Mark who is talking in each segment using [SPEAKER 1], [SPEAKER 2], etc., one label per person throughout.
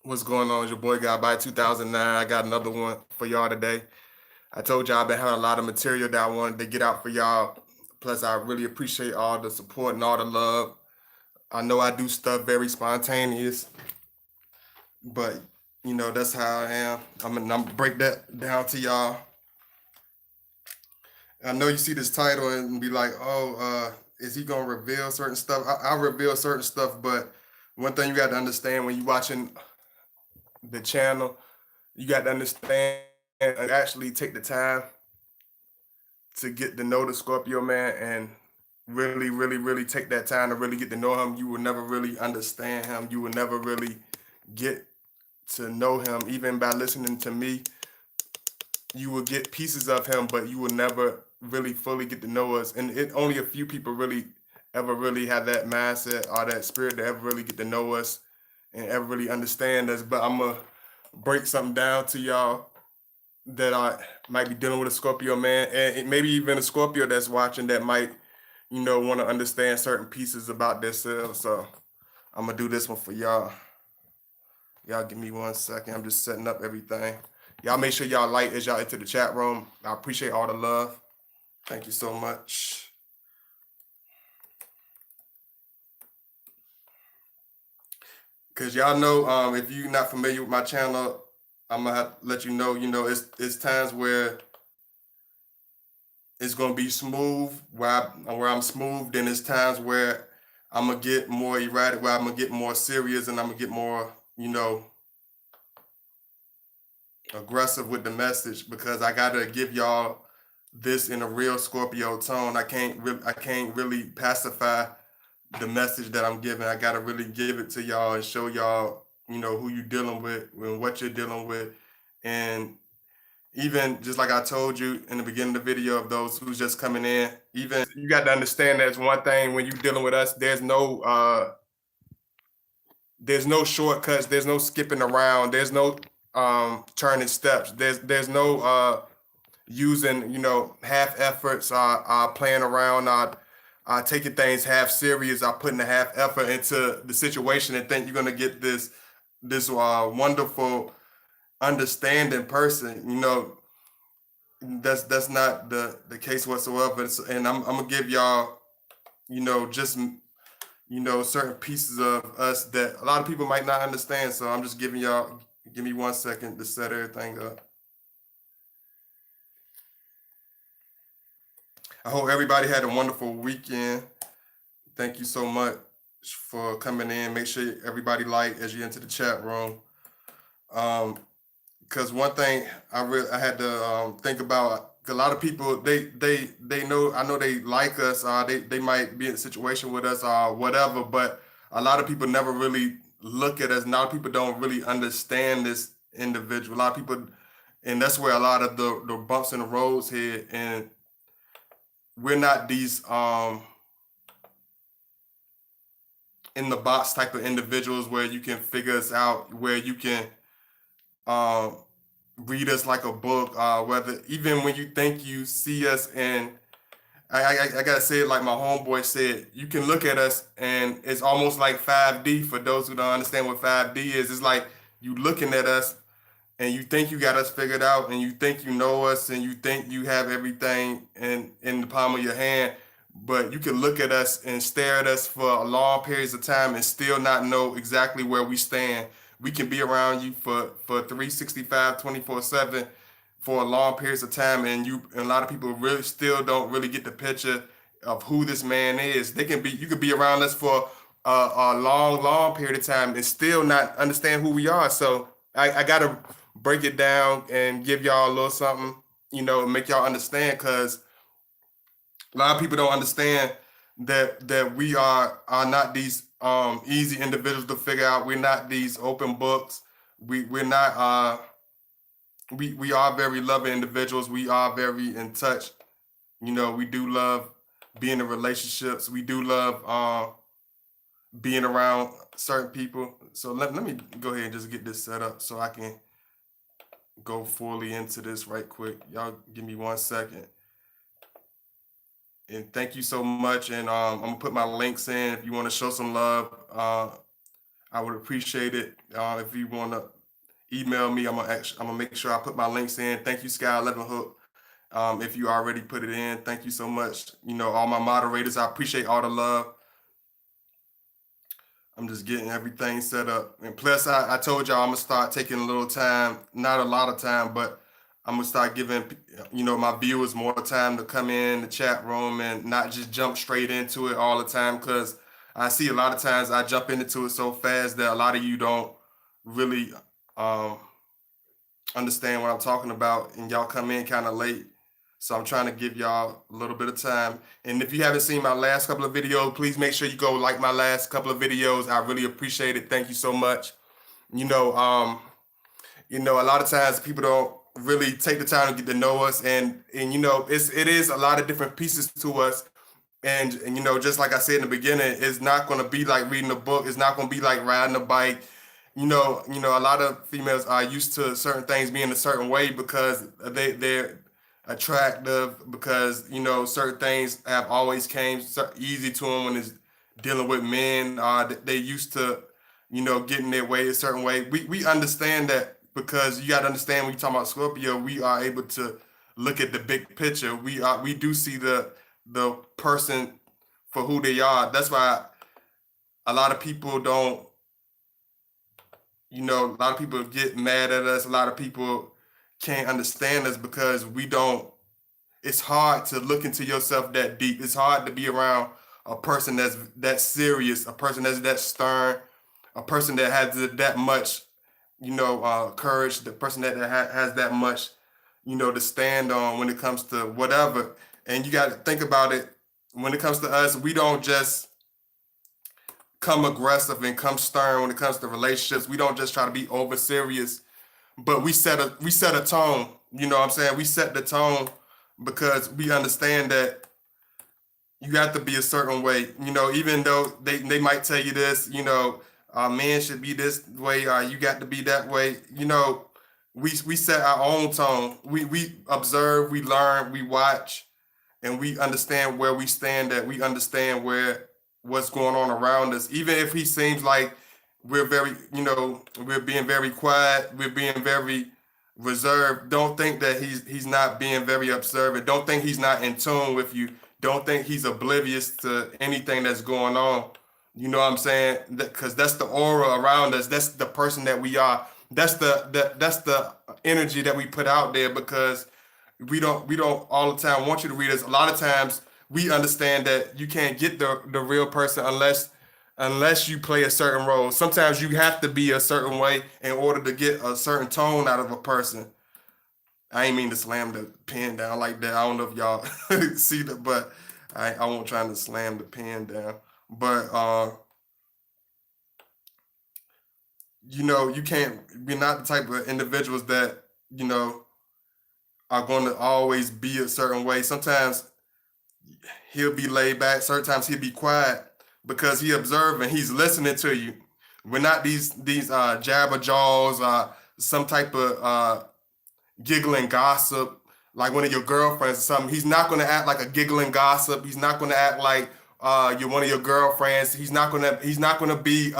[SPEAKER 1] What's going on? It's your boy got by 2009. I got another one for y'all today. I told y'all I've been having a lot of material that I wanted to get out for y'all. Plus, I really appreciate all the support and all the love. I know I do stuff very spontaneous, but that's how I am. I'm gonna break that down to y'all. I know you see this title and be like, oh, is he gonna reveal certain stuff? I reveal certain stuff, but one thing you got to understand when you watching the channel, you got to understand and actually take the time to get to know the Scorpio man and really, really, really take that time to really get to know him. You will never really understand him. You will never really get to know him. Even by listening to me, you will get pieces of him, but you will never really fully get to know us. And only a few people really ever really have that mindset or that spirit to ever really get to know us and ever really understand us. But I'm gonna break something down to y'all that I might be dealing with a Scorpio man, and maybe even a Scorpio that's watching that might, want to understand certain pieces about themselves. So I'm gonna do this one for y'all. Y'all give me 1 second. I'm just setting up everything. Y'all make sure y'all like as y'all enter the chat room. I appreciate all the love. Thank you so much. Cause y'all know, if you're not familiar with my channel, I'm gonna have to let you know. It's times where it's gonna be smooth, where I'm smooth. Then there's times where I'm gonna get more erratic, where I'm gonna get more serious, and I'm gonna get more, aggressive with the message because I gotta give y'all this in a real Scorpio tone. I can't really pacify the message that I'm giving. I gotta really give it to y'all and show y'all, who you're dealing with and what you're dealing with, and even just like I told you in the beginning of the video of those who's just coming in, even you got to understand there's one thing when you're dealing with us, there's no shortcuts, there's no skipping around, there's no turning steps, there's no using half efforts, playing around, taking things half serious, putting a half effort into the situation and think you're gonna get this wonderful understanding person. That's not the case whatsoever. And I'm gonna give y'all, just certain pieces of us that a lot of people might not understand. So I'm just giving y'all. Give me 1 second to set everything up. I hope everybody had a wonderful weekend. Thank you so much for coming in. Make sure everybody like as you enter the chat room. Because one thing I had to think about, a lot of people they know, I know they like us, they might be in a situation with us or whatever, but a lot of people never really look at us. A lot of people don't really understand this individual. A lot of people, and that's where a lot of the bumps in the roads here. And we're not these in the box type of individuals where you can figure us out, where you can um read us like a book, whether even when you think you see us. And I gotta say it like my homeboy said, you can look at us and it's almost like 5D. For those who don't understand what 5D is, it's like you looking at us and you think you got us figured out and you think you know us and you think you have everything in the palm of your hand, but you can look at us and stare at us for a long periods of time and still not know exactly where we stand. We can be around you for 365, 24/7 for a long periods of time, and a lot of people really still don't really get the picture of who this man is. You could be around us for a long, long period of time and still not understand who we are. So I gotta break it down and give y'all a little something, and make y'all understand, because a lot of people don't understand that we are not these easy individuals to figure out. We're not these open books. We're not we are very loving individuals. We are very in touch. We do love being in relationships. We do love being around certain people. So let me go ahead and just get this set up so I can go fully into this right quick. Y'all give me 1 second. And thank you so much. And I'm gonna put my links in if you want to show some love. I would appreciate it. If you want to email me, I'm gonna make sure I put my links in. Thank you, Sky 11 Hook. If you already put it in, thank you so much. All my moderators, I appreciate all the love. I'm just getting everything set up. And plus, I told y'all I'm gonna start taking a little time, not a lot of time, but I'm gonna start giving my viewers more time to come in the chat room and not just jump straight into it all the time. Because I see a lot of times I jump into it so fast that a lot of you don't really um, understand what I'm talking about, and y'all come in kind of late. So I'm trying to give y'all a little bit of time. And if you haven't seen my last couple of videos, please make sure you go like my last couple of videos. I really appreciate it. Thank you so much. You know, um, a lot of times people don't really take the time to get to know us, and it is a lot of different pieces to us. And just like I said in the beginning, it's not going to be like reading a book. It's not going to be like riding a bike. A lot of females are used to certain things being a certain way because they're attractive, because certain things have always came easy to them when it's dealing with men. They used to getting their way a certain way. We understand that, because you got to understand, when you talk about Scorpio, we are able to look at the big picture. We do see the person for who they are. That's why a lot of people don't, a lot of people get mad at us. A lot of people can't understand us because we don't. It's hard to look into yourself that deep. It's hard to be around a person that's that serious, a person that's that stern, a person that has that much, courage, the person that has that much, to stand on when it comes to whatever. And you got to think about it. When it comes to us, we don't just come aggressive and come stern when it comes to relationships. We don't just try to be over serious, but we set a tone. You know what I'm saying? We set the tone because we understand that you have to be a certain way. Even though they might tell you this, men should be this way, or you got to be that way. We set our own tone. We observe, we learn, we watch, and we understand where we stand at. We understand what's going on around us. Even if he seems like we're being very quiet, we're being very reserved. Don't think that he's not being very observant. Don't think he's not in tune with you. Don't think he's oblivious to anything that's going on. You know what I'm saying? Because that's the aura around us. That's the person that we are. That's the energy that we put out there, because we don't all the time want you to read us. A lot of times we understand that you can't get the real person unless you play a certain role. Sometimes you have to be a certain way in order to get a certain tone out of a person. I ain't mean to slam the pen down like that. I don't know if y'all see that, but I won't try to slam the pen down. But you can't. We're not the type of individuals that are going to always be a certain way. Sometimes he'll be laid back. Certain times he'll be quiet because he observing. He's listening to you. We're not these jabber jaws, some type of giggling gossip, like one of your girlfriends or something. He's not going to act like a giggling gossip. He's not going to act like you're one of your girlfriends. He's not going to be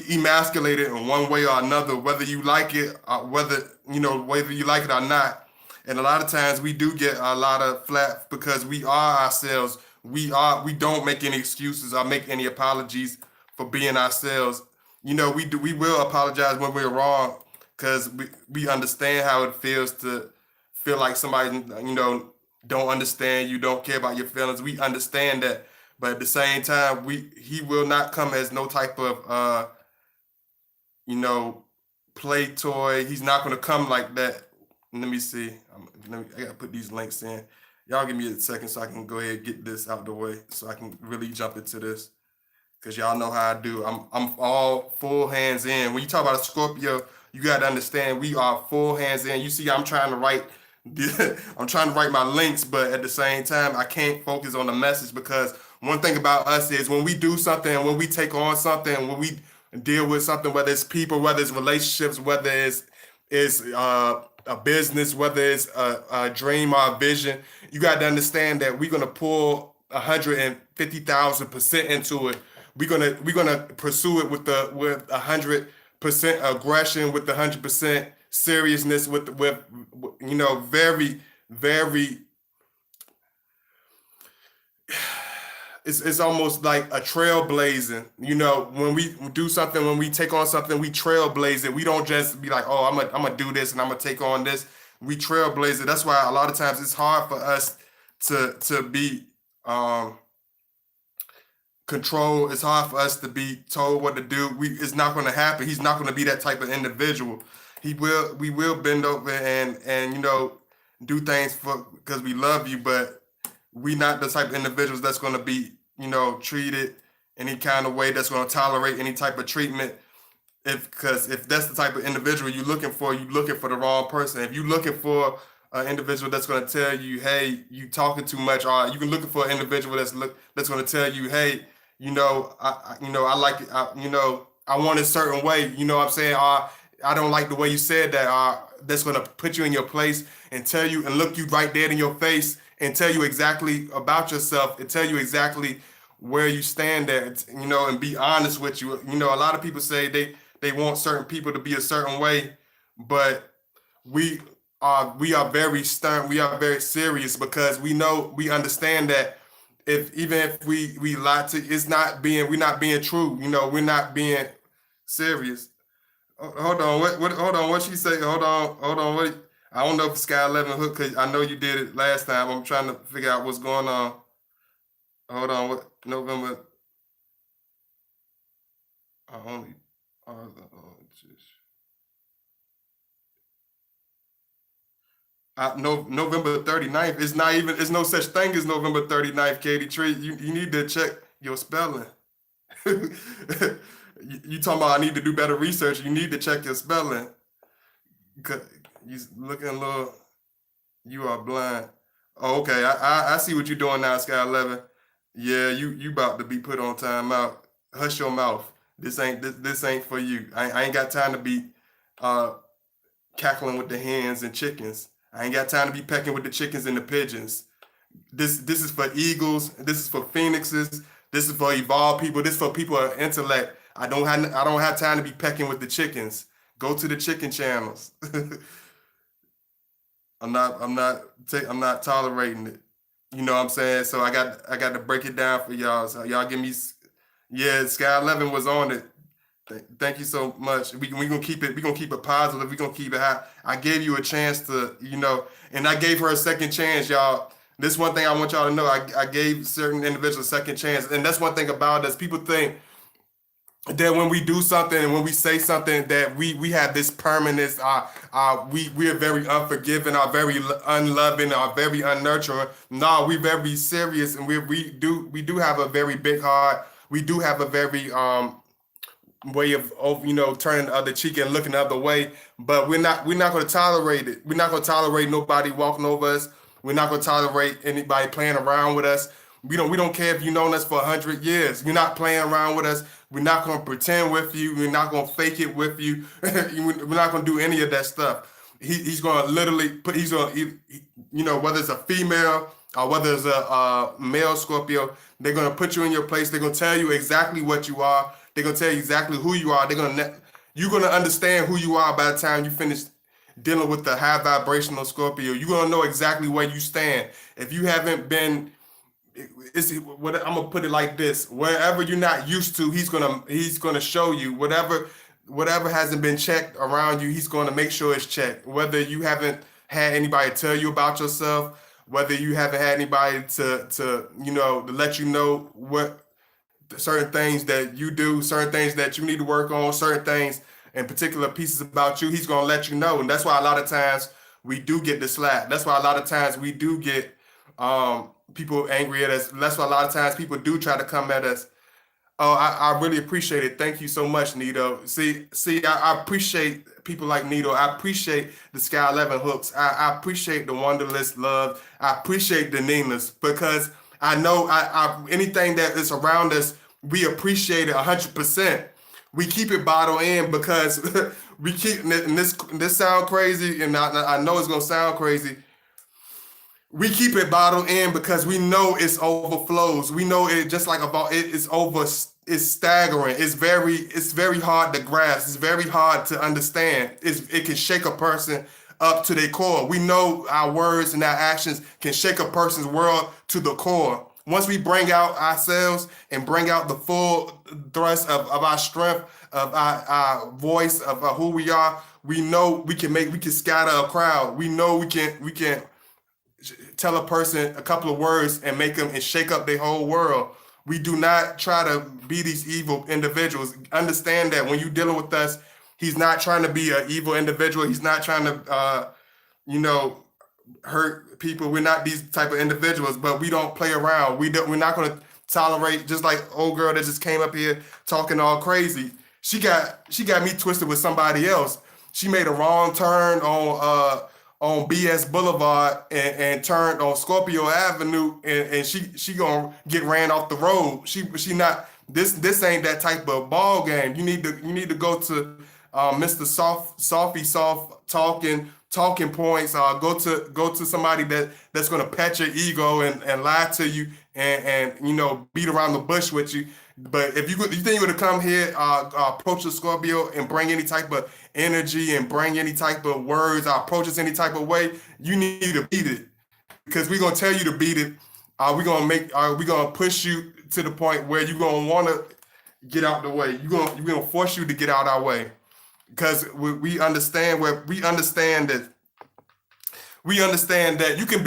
[SPEAKER 1] emasculated in one way or another, whether you like it, whether you like it or not. And a lot of times we do get a lot of flack because we are ourselves. We don't make any excuses or make any apologies for being ourselves. We will apologize when we're wrong, because we understand how it feels to feel like somebody don't understand you, don't care about your feelings. We understand that, but at the same time, he will not come as no type of you know play toy. He's not going to come like that. Let me see. I gotta put these links in. Y'all give me a second so I can go ahead and get this out the way so I can really jump into this, because y'all know how I do. I'm all full hands in. When you talk about a Scorpio, you got to understand we are full hands in. You see, I'm trying to write, I'm trying to write my links, but at the same time, I can't focus on the message, because one thing about us is when we do something, when we take on something, when we deal with something, whether it's people, whether it's relationships, whether it's a business, whether it's a dream or a vision, you got to understand that we're gonna pull 150,000% into it. we're gonna pursue it with 100% aggression, with 100% seriousness, with very very. It's almost like a trailblazing. When we do something, when we take on something, we trailblaze it. We don't just be like, oh, I'm gonna do this and I'm gonna take on this. We trailblaze it. That's why a lot of times it's hard for us to be controlled. It's hard for us to be told what to do. It's not going to happen. He's not going to be that type of individual. We will bend over and do things for because we love you, but we not the type of individuals that's going to be treated any kind of way, that's going to tolerate any type of treatment. If that's the type of individual you're looking for the wrong person. If you're looking for an individual that's going to tell you, hey, you talking too much, or you can looking for an individual that's going to tell you, hey, I like it, I want it a certain way, what I'm saying, I don't like the way you said that, that's going to put you in your place and tell you and look you right dead in your face and tell you exactly about yourself and tell you exactly where you stand at, and be honest with you. A lot of people say they want certain people to be a certain way, but we are very stern, we are very serious, because we understand that if we lie to, we're not being true, we're not being serious. Hold on, hold on, what she say? Hold on, what? I don't know if Sky 11 hook, because I know you did it last time. I'm trying to figure out what's going on. Hold on, what November? Only, just, no, November 39th. It's not even. It's no such thing as November 39th, Katie Tree. You need to check your spelling. You talking about I need to do better research. You need to check your spelling. 'Cause you looking a little. You are blind. Oh, okay. I see what you're doing now, Sky 11. Yeah, you about to be put on timeout. Hush your mouth. This ain't for you. I ain't got time to be uh cackling with the hens and chickens. I ain't got time to be pecking with the chickens and the pigeons. This is for eagles. This is for phoenixes. This is for evolved people. This is for people of intellect. I don't have time to be pecking with the chickens. Go to the chicken channels. I'm not tolerating it. You know what I'm saying? So I got to break it down for y'all. So y'all give me yeah, Sky 11 was on it. Thank you so much. We gonna keep it. We gonna keep it positive. We gonna keep it high. I gave you a chance to, and I gave her a second chance, y'all. This one thing I want y'all to know. I gave certain individuals a second chance, and that's one thing about us. People think that when we do something and when we say something that we have this permanence, we are very unforgiving, are very unloving, are very unnurturing. No, we very serious, and we do have a very big heart. We do have a very way of turning the other cheek and looking the other way, but we're not going to tolerate it. We're not going to tolerate nobody walking over us. We're not going to tolerate anybody playing around with us. We don't care if you've known us for 100 years. You're not playing around with us. We're not going to pretend with you. We're not going to fake it with you. We're not going to do any of that stuff. He's going to literally put. He's going to, whether it's a female or whether it's a male Scorpio, they're going to put you in your place. They're going to tell you exactly what you are. They're going to tell you exactly who you are. You're going to understand who you are by the time you finish dealing with the high vibrational Scorpio. You're going to know exactly where you stand. If you haven't been, what I'm gonna put it like this: wherever you're not used to, he's gonna show you whatever hasn't been checked around you. He's gonna make sure it's checked. Whether you haven't had anybody tell you about yourself, whether you haven't had anybody to let you know what certain things that you do, certain things that you need to work on, certain things in particular pieces about you, he's gonna let you know. And that's why a lot of times we do get the slap. That's why a lot of times we do get people angry at us. That's why a lot of times people do try to come at us. Oh, I really appreciate it. Thank you so much, Nito. See, I appreciate people like Nito. I appreciate the Sky 11 hooks. I appreciate the Wonderless love. I appreciate the Ninas, because I know anything that is around us, we appreciate it 100%. We keep it bottled in because and this sound crazy, and I know it's gonna sound crazy. we keep it bottled in because we know it's overflows. We know it just like about it is over. It's staggering. It's very hard to grasp. It's very hard to understand. It can shake a person up to their core. We know our words and our actions can shake a person's world to the core. Once we bring out ourselves and bring out the full thrust of our strength, of our voice, of who we are, we know we can scatter a crowd. We know we can tell a person a couple of words and make them and shake up their whole world. We do not try to be these evil individuals. Understand that when you're dealing with us, he's not trying to be an evil individual. He's not trying to, you know, hurt people. We're not these type of individuals, but we don't play around. We're not going to tolerate. Just like old girl that just came up here talking all crazy. She got me twisted with somebody else. She made a wrong turn on BS Boulevard and turned on Scorpio Avenue, and she gonna get ran off the road. She not this ain't that type of ball game. You need to go to Mr. Soft talking points. Go to somebody that's gonna pet your ego and lie to you and beat around the bush with you. But if you think you're gonna come here, approach a Scorpio and bring any type of energy and bring any type of words, approach us any type of way, you need to beat it because we're gonna tell you to beat it. We're gonna push you to the point where you're gonna want to get out the way. You're gonna force you to get out our way because we understand that you can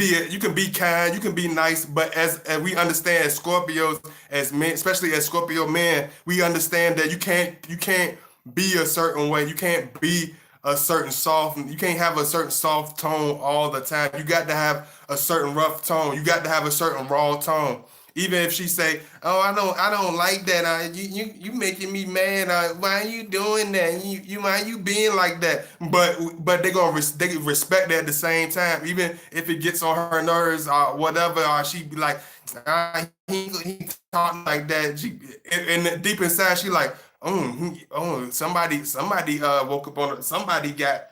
[SPEAKER 1] be kind, you can be nice, but as we understand as Scorpios, as men, especially as Scorpio men, we understand that you can't be a certain way. You can't be a certain soft. You can't have a certain soft tone all the time. You got to have a certain rough tone. You got to have a certain raw tone. Even if she say, "Oh, I don't like that. You making me mad. Why are you doing that? Why you being like that?" But they respect that at the same time. Even if it gets on her nerves or whatever, or she be like, he talking like that. And deep inside, she like, somebody woke up on somebody got.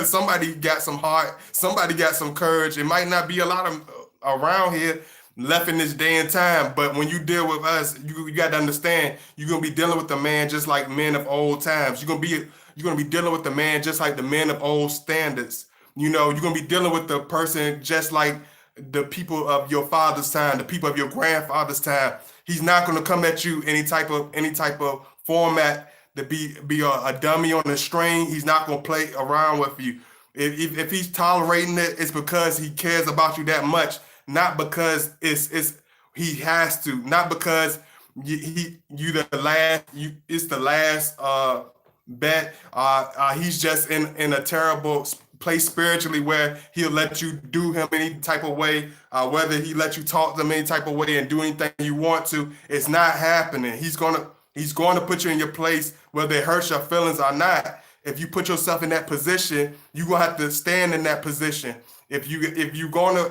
[SPEAKER 1] Somebody got some heart. Somebody got some courage. It might not be a lot of around here left in this day and time. But when you deal with us, you got to understand you're gonna be dealing with a man just like men of old times. You're gonna be dealing with the man just like the men of old standards. You're gonna be dealing with the person just like the people of your father's time, the people of your grandfather's time. He's not gonna come at you any type of format to be a dummy on the string. He's not gonna play around with you. If he's tolerating it, it's because he cares about you that much, not because it's he has to, not because you the last it's the last bet. He's just in a terrible place spiritually where he'll let you do him any type of way, whether he let you talk to him any type of way and do anything you want to. It's not happening. He's going to put you in your place whether it hurts your feelings or not. If you put yourself in that position, you're gonna have to stand in that position. If you're gonna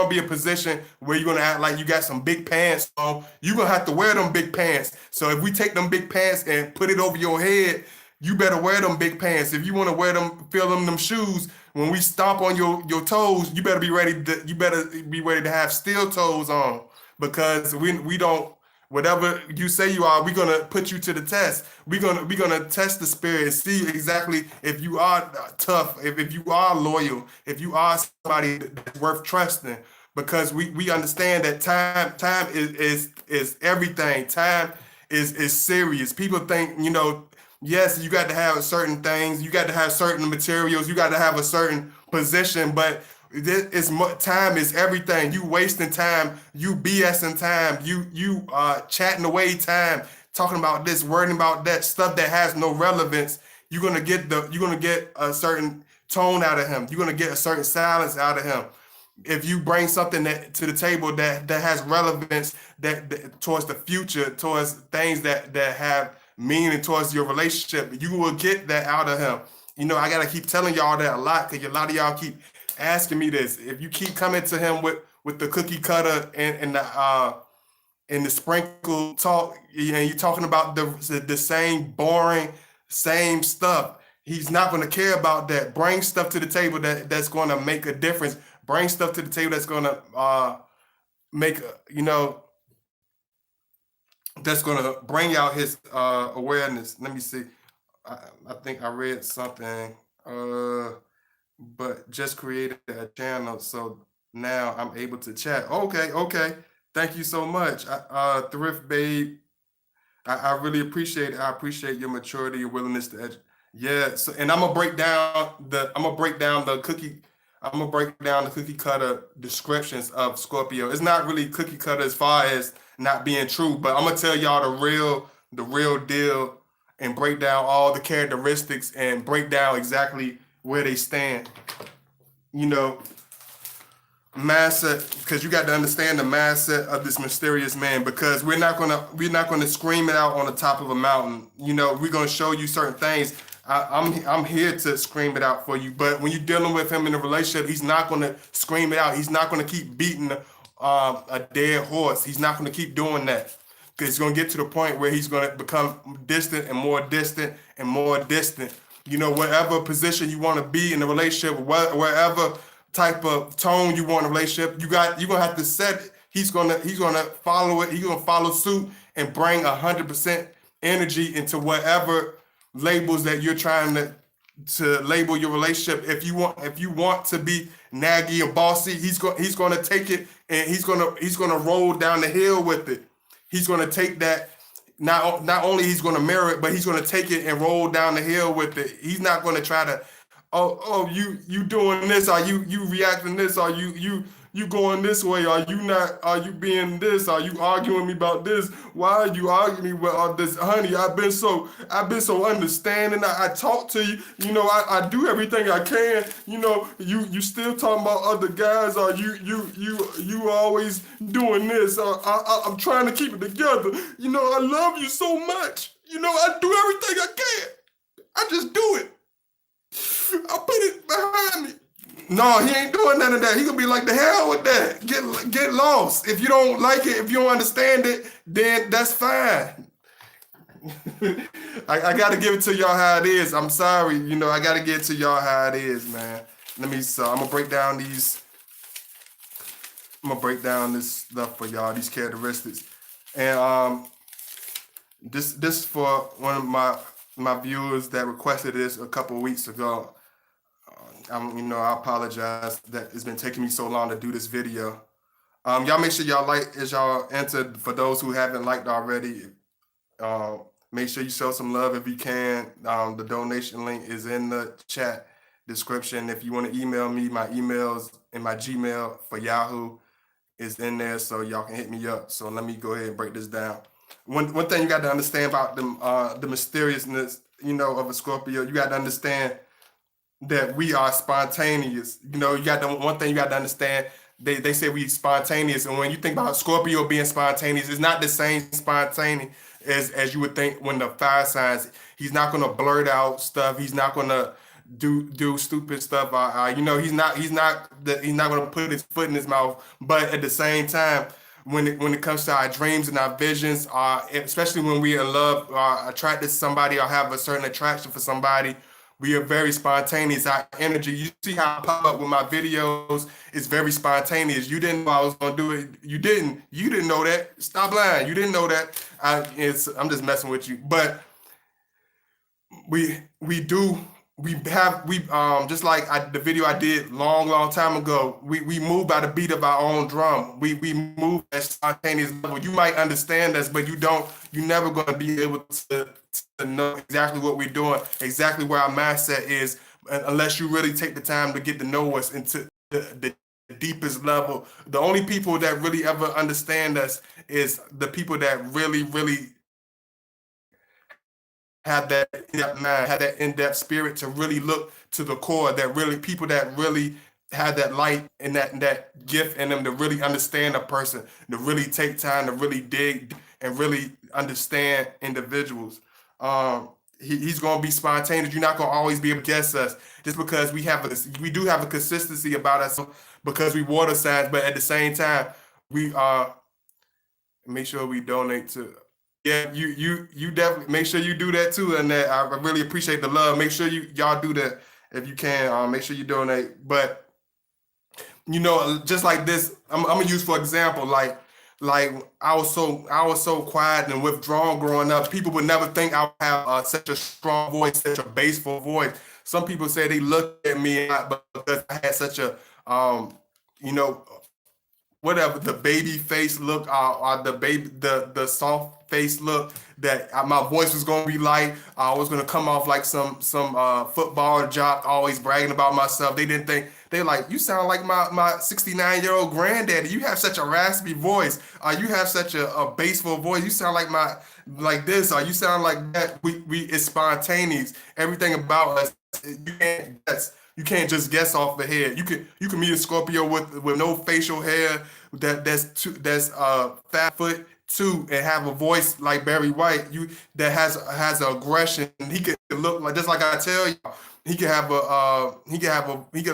[SPEAKER 1] be in a position where you're gonna act like you got some big pants on, you're gonna have to wear them big pants. So if we take them big pants and put it over your head, you better wear them big pants. If you want to wear them, feel them shoes. When we stomp on your toes, you better be ready to have steel toes on because we don't. Whatever you say you are, we're gonna put you to the test. We're gonna test the spirit and see exactly if you are tough, if you are loyal, if you are somebody that's worth trusting. Because we understand that time is everything. Time is serious. People think, yes, you got to have certain things, you got to have certain materials, you got to have a certain position, but time is everything. You wasting time, you BSing time, you chatting away time, talking about this, worrying about that stuff that has no relevance. You're gonna get a certain tone out of him. You're gonna get a certain silence out of him. If you bring something to the table that has relevance that towards the future, towards things that have meaning towards your relationship, you will get that out of him. I gotta keep telling y'all that a lot because a lot of y'all keep asking me this. If you keep coming to him with the cookie cutter and the sprinkle talk, and you're talking about the same boring, same stuff, he's not going to care about that. Bring stuff to the table that's going to make a difference. bring stuff to the table that's gonna make you know that's gonna bring out his awareness. Let me see. I think I read something. But just created a channel, so now I'm able to chat. Okay, okay. Thank you so much, Thrift Babe. I really appreciate it. I appreciate your maturity and willingness to yeah. So, and I'm gonna break down the cookie cutter descriptions of Scorpio. It's not really cookie cutter as far as not being true, but I'm gonna tell y'all the real deal, and break down all the characteristics and break down exactly where they stand. You know, mindset, because you got to understand the mindset of this mysterious man, because we're not gonna scream it out on the top of a mountain. You know, we're gonna show you certain things. I'm here to scream it out for you, but when you're dealing with him in a relationship, he's not gonna scream it out. He's not gonna keep beating a dead horse. He's not gonna keep doing that, because it's gonna get to the point where he's gonna become distant and more distant and more distant. You know, whatever position you want to be in a relationship, wherever type of tone you want in a relationship, you're gonna have to set it. He's gonna follow it. He's gonna follow suit and bring 100% energy into whatever labels that you're trying to label your relationship. If you want to be naggy or bossy, he's gonna take it, and he's gonna roll down the hill with it. He's gonna take that. Not only he's gonna mirror it, but he's gonna take it and roll down the hill with it. He's not gonna try to, you doing this? Are you reacting this? Are you going this way? Are you not? Are you being this? Are you arguing me about this? Why are you arguing me about this, honey? I've been so understanding. I talk to you. You know, I do everything I can. You know, you still talking about other guys? Are you always doing this? I'm trying to keep it together. You know, I love you so much. You know, I do everything I can. I just do it. I put it behind me. No, he ain't doing none of that. He gonna be like, the hell with that. Get lost. If you don't like it, if you don't understand it, then that's fine. I gotta give it to y'all how it is. I'm sorry, you know, I gotta get to y'all how it is, man. I'm gonna break down this stuff for y'all, these characteristics. And this for one of my viewers that requested this a couple of weeks ago. I apologize that it's been taking me so long to do this video. Y'all make sure y'all like as y'all enter. For those who haven't liked already, make sure you show some love if you can. The donation link is in the chat description. If you want to email me, my emails and my Gmail for Yahoo is in there, so y'all can hit me up. So let me go ahead and break this down. One thing you got to understand about the mysteriousness, of a Scorpio, you got to understand that we are spontaneous. One thing you got to understand, they say we spontaneous, and when you think about Scorpio being spontaneous, it's not the same spontaneous as you would think when the fire signs. He's not gonna blurt out stuff. He's not gonna do stupid stuff. He's not gonna put his foot in his mouth. But at the same time, when it comes to our dreams and our visions, especially when we're in love, attracted to somebody, or have a certain attraction for somebody, we are very spontaneous. Our energy, you see how I pop up with my videos, it's very spontaneous. You didn't know I was gonna do it. You didn't know that. Stop lying. You didn't know that. I'm just messing with you. But we just like the video I did long time ago, we move by the beat of our own drum. We move at spontaneous level. You might understand us, but you're never gonna be able to know exactly what we're doing, exactly where our mindset is, unless you really take the time to get to know us into the deepest level. The only people that really ever understand us is the people that really, really have that in-depth mind, have that in-depth spirit to really look to the core, people that really have that light and that gift in them to really understand a person, to really take time to really dig and really understand individuals. He's going to be spontaneous. You're not going to always be able to guess us, just because we do have a consistency about us, because we water signs. But at the same time, we make sure we donate to. Yeah, you definitely make sure you do that too, and that I really appreciate the love. Make sure y'all do that if you can. Make sure you donate. But just like this, I'm gonna use for example, like I was so quiet and withdrawn growing up. People would never think I would have such a strong voice, such a baseful voice. Some people say they look at me but because I had such a you know whatever the baby face look, or the soft face look, that my voice was gonna be like I was gonna come off like some football jock, always bragging about myself. They didn't think, they like, you sound like my 69-year-old granddaddy. You have such a raspy voice. You have such a baseful voice. You sound like like this, or you sound like that. We it's spontaneous. Everything about us, you can't just guess off the head. You can meet a Scorpio with no facial hair, that's 5'2" and have a voice like Barry White. That has aggression. He could look like, just like I tell you, he could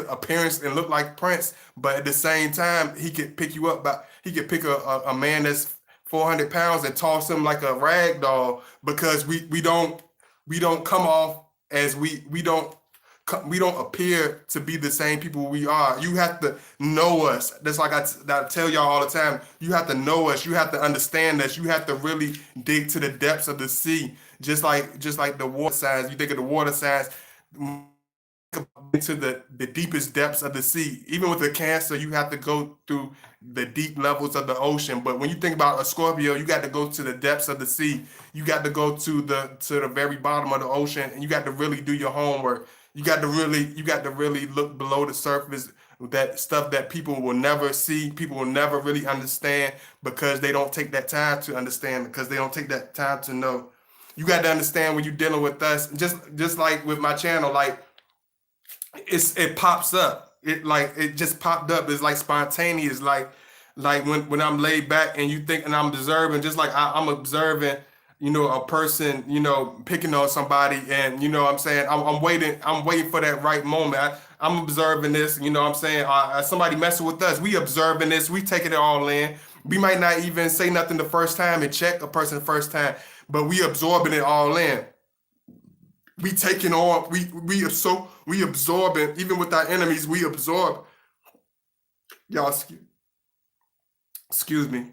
[SPEAKER 1] appearance and look like Prince, but at the same time he could pick you up. He could pick a man that's 400 pounds and toss him like a rag doll, because we don't come off as we don't appear to be the same people we are. You have to know us. That's like I tell y'all all the time. You have to know us. You have to understand us. You have to really dig to the depths of the sea. Just like the water signs. You think of the water signs, into the deepest depths of the sea. Even with the Cancer, you have to go through the deep levels of the ocean. But when you think about a Scorpio, you got to go to the depths of the sea. You got to go to the very bottom of the ocean, and you got to really do your homework. You got to really look below the surface, that stuff that people will never see, people will never really understand, because they don't take that time to understand, because they don't take that time to know. You got to understand when you're dealing with us, just like with my channel, like it pops up. It just popped up. It's like spontaneous, like when I'm laid back and you think, and I'm observing, just like I'm observing, a person, picking on somebody, and what I'm saying, I'm waiting for that right moment. I'm observing this, what I'm saying, somebody messing with us, we observing this, we taking it all in. We might not even say nothing the first time and check a person the first time, but we absorbing it all in. We taking on, we absorbing, even with our enemies, we absorb. Y'all, excuse me.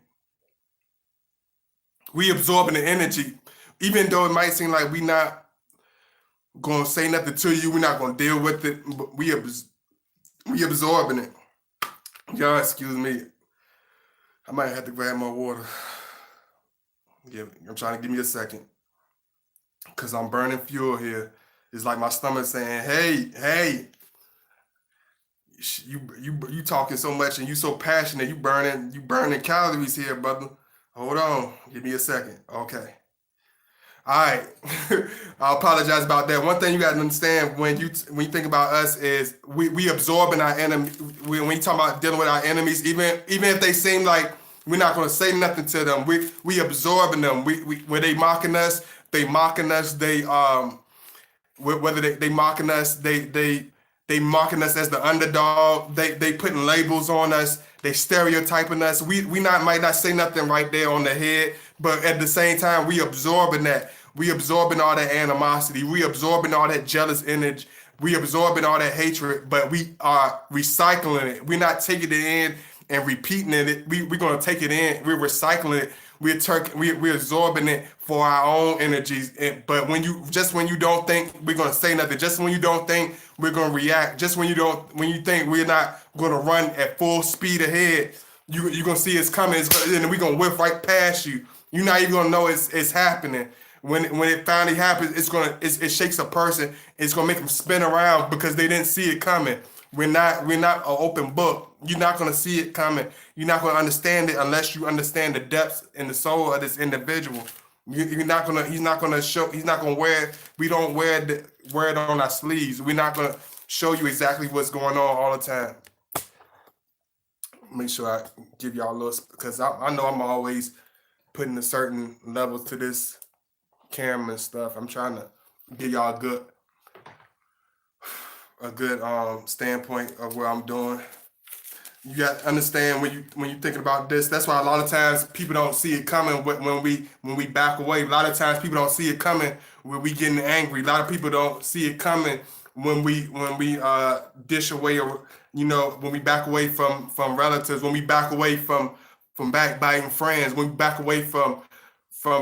[SPEAKER 1] We absorbing the energy, even though it might seem like we not gonna say nothing to you, we're not gonna deal with it, but we absorbing it. Y'all, excuse me. I might have to grab my water. I'm trying to give me a second, because I'm burning fuel here. It's like my stomach saying, hey, you talking so much and you so passionate, you burning calories here, brother. Hold on, give me a second. Okay. All right. I apologize about that. One thing you got to understand when you think about us is we absorbing our enemy. When you talk about dealing with our enemies, even if they seem like we're not going to say nothing to them, we absorbing them. When they mocking us, they mocking us. Whether they mocking us, they mocking us as the underdog. They putting labels on us. They stereotyping us. We might not say nothing right there on the head, but at the same time, we absorbing that. We absorbing all that animosity. We absorbing all that jealous energy. We absorbing all that hatred, but we are recycling it. We're not taking it in and repeating it. We're gonna take it in. We're recycling it. We're absorbing it for our own energies. But when you don't think we're gonna say nothing, just when you don't think we're gonna react, just when you think we're not gonna run at full speed ahead, you're gonna see it's coming, and we're gonna whiff right past you. You're not even gonna know it's happening. When it finally happens, it shakes a person. It's gonna make them spin around because they didn't see it coming. We're not an open book. You're not gonna see it coming. You're not gonna understand it unless you understand the depths and the soul of this individual. He's not gonna show. He's not gonna wear. We don't wear it on our sleeves. We're not gonna show you exactly what's going on all the time. Make sure I give y'all a little, because I know I'm always putting a certain level to this camera and stuff. I'm trying to give y'all a good standpoint of what I'm doing. You got to understand when you thinking about this. That's why a lot of times people don't see it coming when we back away. A lot of times people don't see it coming when we getting angry. A lot of people don't see it coming when we dish away when we back away from relatives, when we back away from backbiting friends, when we back away from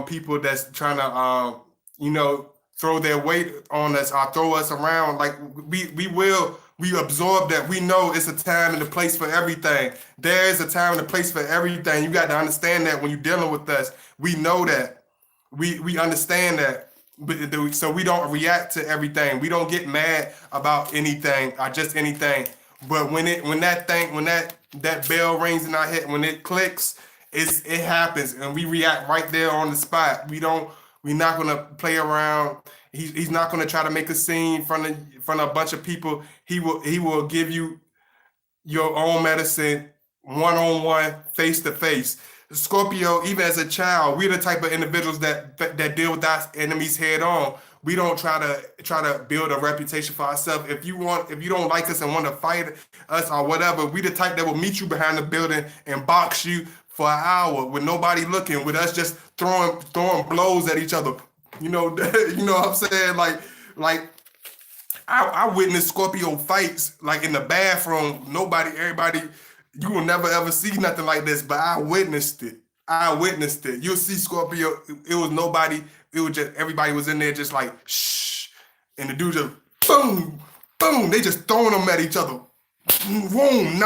[SPEAKER 1] people that's trying to you know throw their weight on us or throw us around. Like we absorb that. We know it's a time and a place for everything. There is a time and a place for everything. You got to understand that when you're dealing with us. We know that. We understand that. So we don't react to everything. We don't get mad about anything or just anything. But when that bell rings in our head, when it clicks, it happens, and we react right there on the spot. We're not gonna play around. He's not gonna try to make a scene in front of a bunch of people. He will give you your own medicine, one on one, face to face. Scorpio, even as a child, we're the type of individuals that deal with our enemies head on. We don't try to build a reputation for ourselves. If you don't like us and want to fight us or whatever, we the type that will meet you behind the building and box you for an hour with nobody looking, with us just throwing blows at each other. You know what I'm saying? Like I witnessed Scorpio fights like in the bathroom. Everybody, you will never ever see nothing like this, but I witnessed it. I witnessed it. You'll see Scorpio. It was nobody. It was just everybody was in there just like shh, and the dude just boom, boom. They just throwing them at each other, boom,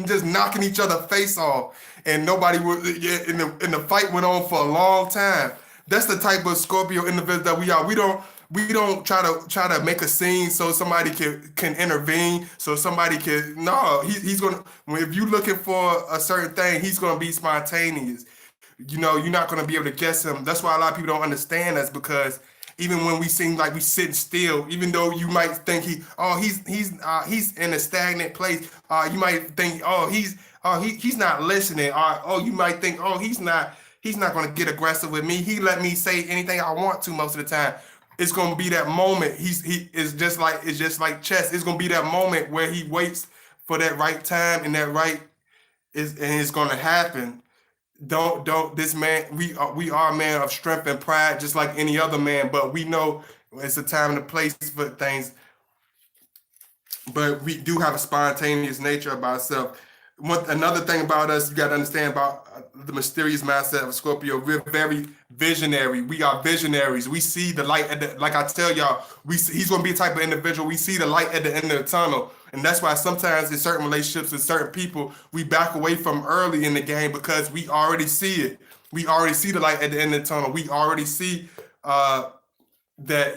[SPEAKER 1] just knocking each other face off, and nobody was. Yeah, and the fight went on for a long time. That's the type of Scorpio individual that we are. We don't try to make a scene so somebody can intervene, so somebody can. No, he's gonna. If you looking for a certain thing, he's gonna be spontaneous. You're not gonna be able to guess him. That's why a lot of people don't understand us, because even when we seem like we sitting still, even though you might think he's in a stagnant place, you might think he's not listening, or you might think he's not gonna get aggressive with me. He let me say anything I want to most of the time. It's gonna be that moment. He is just like it's just like chess. It's gonna be that moment where he waits for that right time, and that right and it's gonna happen. Don't this man, we are a man of strength and pride just like any other man, but we know it's a time and a place for things, but we do have a spontaneous nature about ourselves. Another thing about us, you got to understand about the mysterious mindset of Scorpio. We're very visionary. We are visionaries. We see the light like I tell y'all, he's going to be a type of individual. We see the light at the end of the tunnel. And that's why sometimes in certain relationships with certain people, we back away from early in the game, because we already see it. We already see the light at the end of the tunnel. We already see that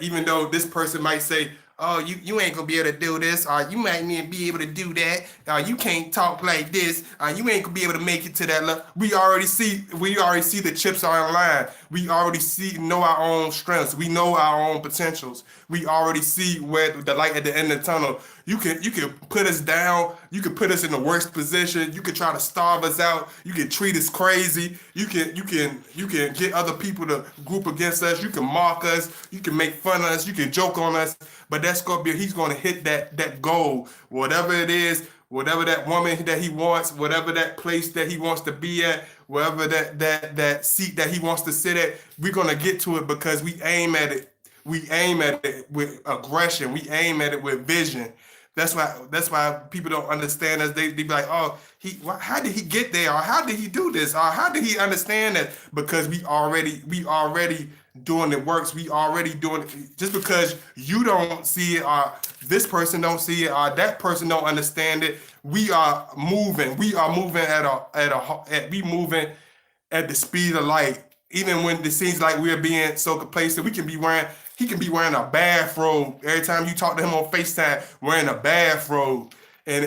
[SPEAKER 1] even though this person might say, oh, you ain't gonna be able to do this, or you might need to be able to do that, or you can't talk like this, or you ain't gonna be able to make it to that level. We already see the chips are in line. We already know our own strengths. We know our own potentials. We already see where the light at the end of the tunnel. You can put us down. You can put us in the worst position. You can try to starve us out. You can treat us crazy. You can get other people to group against us. You can mock us. You can make fun of us. You can joke on us. But that Scorpio, he's going to hit that goal, whatever it is, whatever that woman that he wants, whatever that place that he wants to be at, wherever that seat that he wants to sit at. We're going to get to it because we aim at it. We aim at it with aggression. We aim at it with vision. That's why people don't understand us. They be like, oh, how did he get there? Or how did he do this? Or how did he understand that? Because we already doing the works. We already doing it. Just because you don't see it, or this person don't see it, or that person don't understand it, we are moving. We are moving we moving at the speed of light. Even when it seems like we're being so complacent, he can be wearing a bathrobe every time you talk to him on FaceTime, wearing a bathrobe and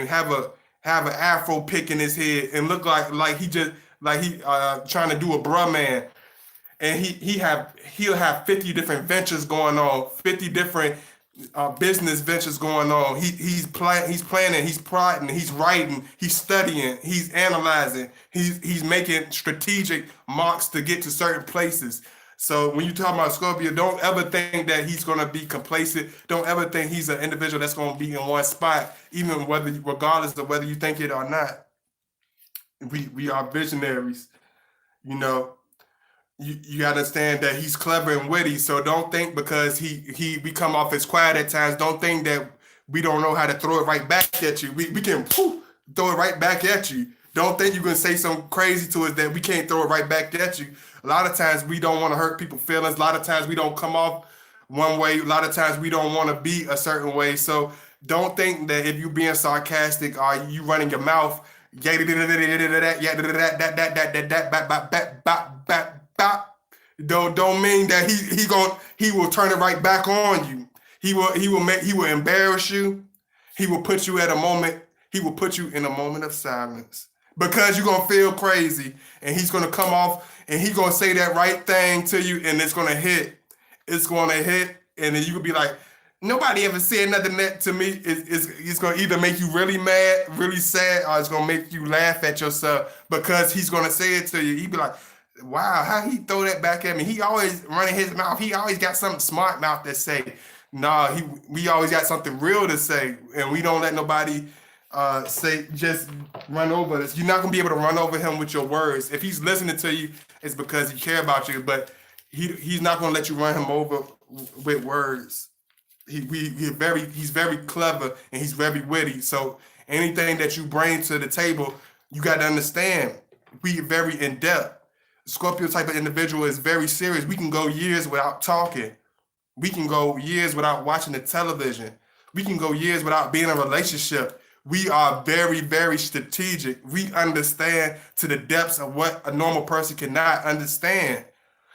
[SPEAKER 1] have an afro pick in his head and look like he trying to do a bruh man. And he'll have 50 different ventures going on, 50 different business ventures going on. He's planning, he's plotting, he's writing, he's studying, he's analyzing, he's making strategic marks to get to certain places. So when you talk about Scorpio, don't ever think that he's going to be complacent. Don't ever think he's an individual that's going to be in one spot, regardless of whether you think it or not. We are visionaries. You know, you got to understand that he's clever and witty. So don't think because he come off as quiet at times. Don't think that we don't know how to throw it right back at you. We can throw it right back at you. Don't think you're gonna say something crazy to us that we can't throw it right back at you. A lot of times we don't want to hurt people's feelings. A lot of times we don't come off one way. A lot of times we don't want to be a certain way. So don't think that if you being sarcastic or you running your mouth, don't mean that he will turn it right back on you. He will embarrass you. He will put you at a moment. He will put you in a moment of silence because you're gonna feel crazy, and he's gonna come off and he's gonna say that right thing to you, and it's gonna hit. It's gonna hit, and then you could be like, nobody ever said nothing that to me. It's gonna either make you really mad, really sad, or it's gonna make you laugh at yourself because he's gonna say it to you. He'd be like, wow, how he throw that back at me? He always running his mouth. He always got something smart mouth to say. Nah, we always got something real to say, and we don't let nobody say just run over us. You're not gonna be able to run over him with your words. If he's listening to you, it's because he care about you. But he's not gonna let you run him over with words. He's very clever and he's very witty. So anything that you bring to the table, you got to understand. We very in depth. Scorpio type of individual is very serious. We can go years without talking. We can go years without watching the television. We can go years without being in a relationship. We are very, very strategic. We understand to the depths of what a normal person cannot understand.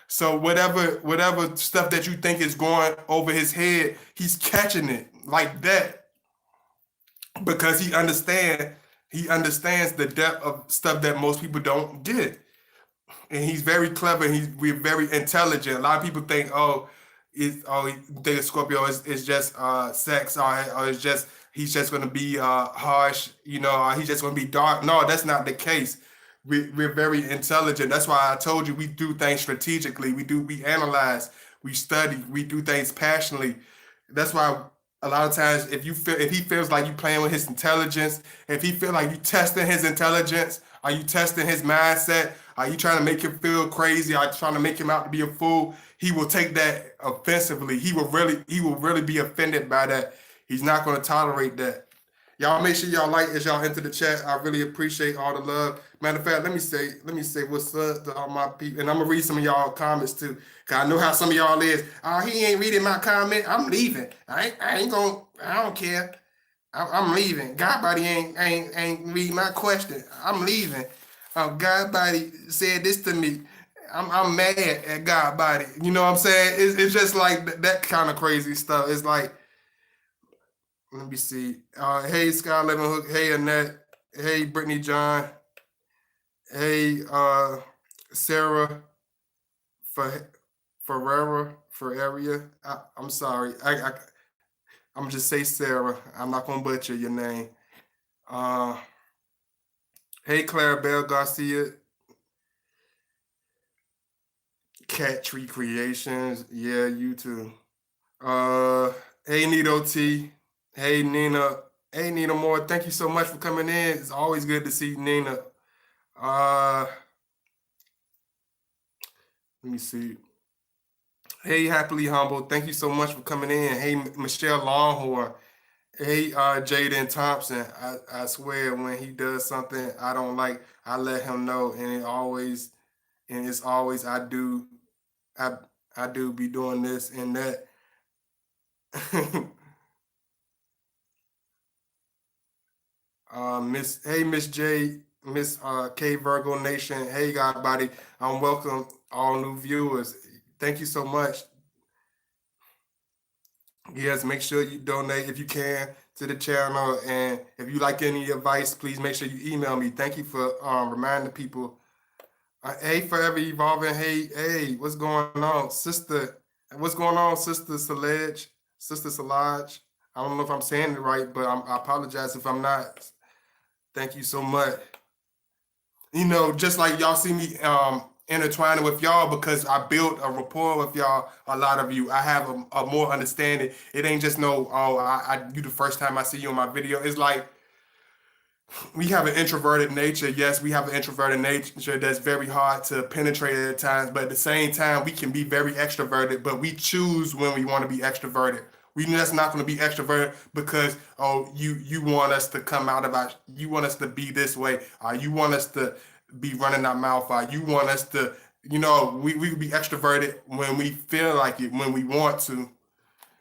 [SPEAKER 1] So whatever stuff that you think is going over his head, he's catching it like that because he understands the depth of stuff that most people don't get. And he's very clever. We're very intelligent. A lot of people think, think of Scorpio is just sex, or it's just he's just gonna be harsh, or he's just gonna be dark. No, that's not the case. We're very intelligent. That's why I told you we do things strategically. We analyze, we study, we do things passionately. That's why a lot of times if he feels like you playing with his intelligence, if he feel like you testing his intelligence, are you testing his mindset? Are you trying to make him feel crazy? Are you trying to make him out to be a fool? He will take that offensively. He will really be offended by that. He's not going to tolerate that. Y'all make sure y'all like as y'all enter the chat. I really appreciate all the love. Matter of fact, let me say what's up to all my people. And I'm gonna read some of y'all comments too. Cause I know how some of y'all is. Oh, he ain't reading my comment. I'm leaving. I don't care. I'm leaving. Godbody ain't read my question. I'm leaving. Godbody said this to me. I'm mad at Godbody. You know what I'm saying? It's just like that kind of crazy stuff. It's like, let me see. Hey, Sky Levenhook. Hey, Annette. Hey, Brittany John. Hey, Sarah Ferreira. I'm sorry. I'm just say Sarah. I'm not gonna butcher your name. Hey, Clarabelle Garcia. Cat Tree Creations. Yeah, you too. Hey, Nito T. Hey, Nina. Hey, Nina Moore. Thank you so much for coming in. It's always good to see Nina. Let me see. Hey, Happily Humble. Thank you so much for coming in. Hey, Michelle Longhorn. Hey, Jaden Thompson. I swear when he does something I don't like, I let him know, and it's always I do be doing this and that. Miss J, Miss K Virgo Nation. Hey, Godbody. Welcome all new viewers. Thank you so much. Yes, make sure you donate if you can to the channel, and if you like any advice, please make sure you email me. Thank you for reminding people. Hey, Forever Evolving. Hey, what's going on, sister? What's going on, Sister Salage? Sister Salage. I don't know if I'm saying it right, but I apologize if I'm not. Thank you so much. Just like y'all see me intertwining with y'all because I built a rapport with y'all, a lot of you. I have a more understanding. It ain't just you the first time I see you in my video. It's like we have an introverted nature. Yes, we have an introverted nature that's very hard to penetrate at times, but at the same time, we can be very extroverted, but we choose when we want to be extroverted We just not going to be extroverted because oh you want us to come out of our you want us to be this way, you want us to be running our mouth, you want us to we be extroverted when we feel like it, when we want to.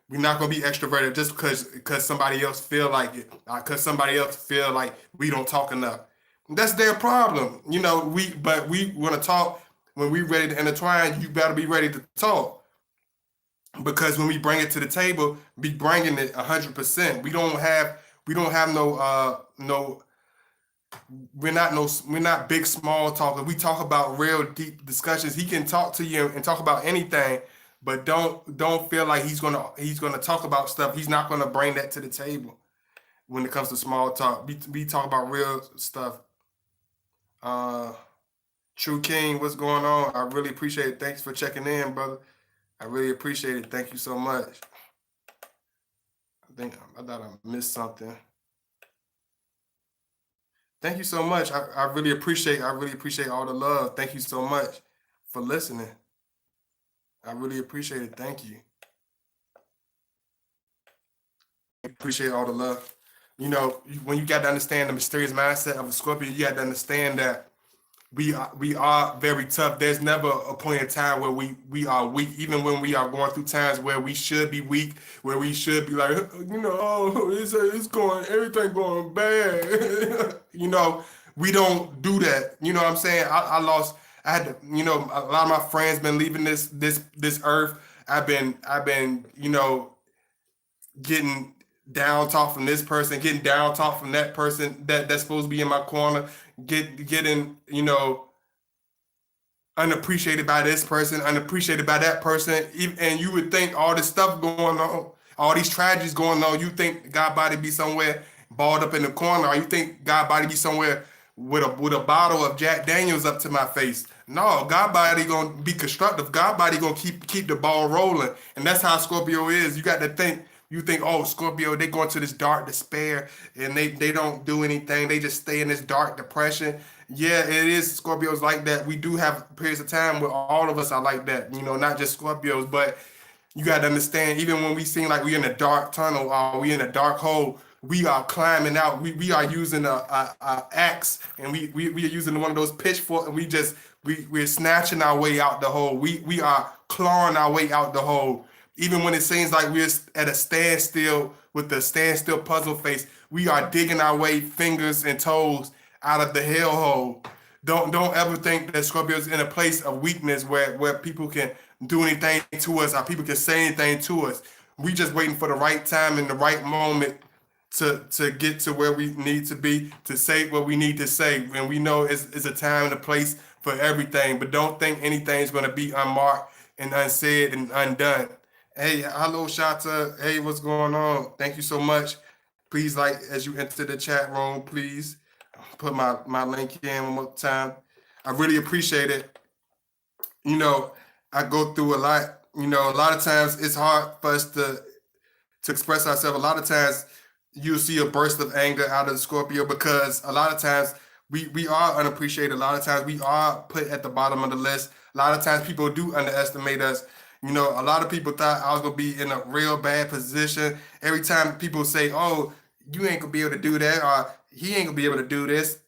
[SPEAKER 1] We're not gonna be extroverted just because somebody else feel like it, because somebody else feel like we don't talk enough. That's their problem, But we want to talk when we ready to intertwine. You better be ready to talk because when we bring it to the table, we bringing it 100%. We don't have no. We're not big small talkers. We talk about real deep discussions. He can talk to you and talk about anything, but don't feel like he's gonna talk about stuff. He's not gonna bring that to the table when it comes to small talk. We talk about real stuff. Uh, True King, what's going on? I really appreciate it. Thanks for checking in, brother. I really appreciate it. Thank you so much. I thought I missed something. Thank you so much. I really appreciate all the love. Thank you so much for listening. I really appreciate it. Thank you. Appreciate all the love. When you got to understand the mysterious mindset of a Scorpio, you got to understand that we are very tough. There's never a point in time where we are weak, even when we are going through times where we should be weak, where we should be like, oh, it's going, everything going bad. We don't do that. You know what I'm saying? I had to, a lot of my friends been leaving this earth. I've been, getting down talk from this person, getting down talk from that person that's supposed to be in my corner, getting, unappreciated by this person, unappreciated by that person. And you would think all this stuff going on, all these tragedies going on, you think God body be somewhere balled up in the corner, or you think God body be somewhere with a bottle of Jack Daniels up to my face. No, God body gonna be constructive. God body gonna keep the ball rolling, and that's how Scorpio is. You got to think. You think, oh, Scorpio, they go into this dark despair and they don't do anything. They just stay in this dark depression. Yeah, it is Scorpios like that. We do have periods of time where all of us are like that. Not just Scorpios, but you got to understand, even when we seem like we're in a dark tunnel or we in a dark hole, we are climbing out. We are using a axe, and we are using one of those pitchforks, and we're snatching our way out the hole. We are clawing our way out the hole. Even when it seems like we're at a standstill with the standstill puzzle face, we are digging our way, fingers and toes, out of the hellhole. Don't ever think that Scorpio is in a place of weakness where people can do anything to us or people can say anything to us. We just waiting for the right time and the right moment to get to where we need to be, to say what we need to say. And we know it's a time and a place for everything, but don't think anything's going to be unmarked and unsaid and undone. Hey, hello, Shata. Hey, what's going on? Thank you so much. Please, like, as you enter the chat room, please put my link in one more time. I really appreciate it. You know, I go through a lot. A lot of times it's hard for us to express ourselves. A lot of times you'll see a burst of anger out of the Scorpio because a lot of times we are unappreciated. A lot of times we are put at the bottom of the list. A lot of times people do underestimate us. A lot of people thought I was gonna be in a real bad position. Every time people say, "Oh, you ain't gonna be able to do that," or "He ain't gonna be able to do this,"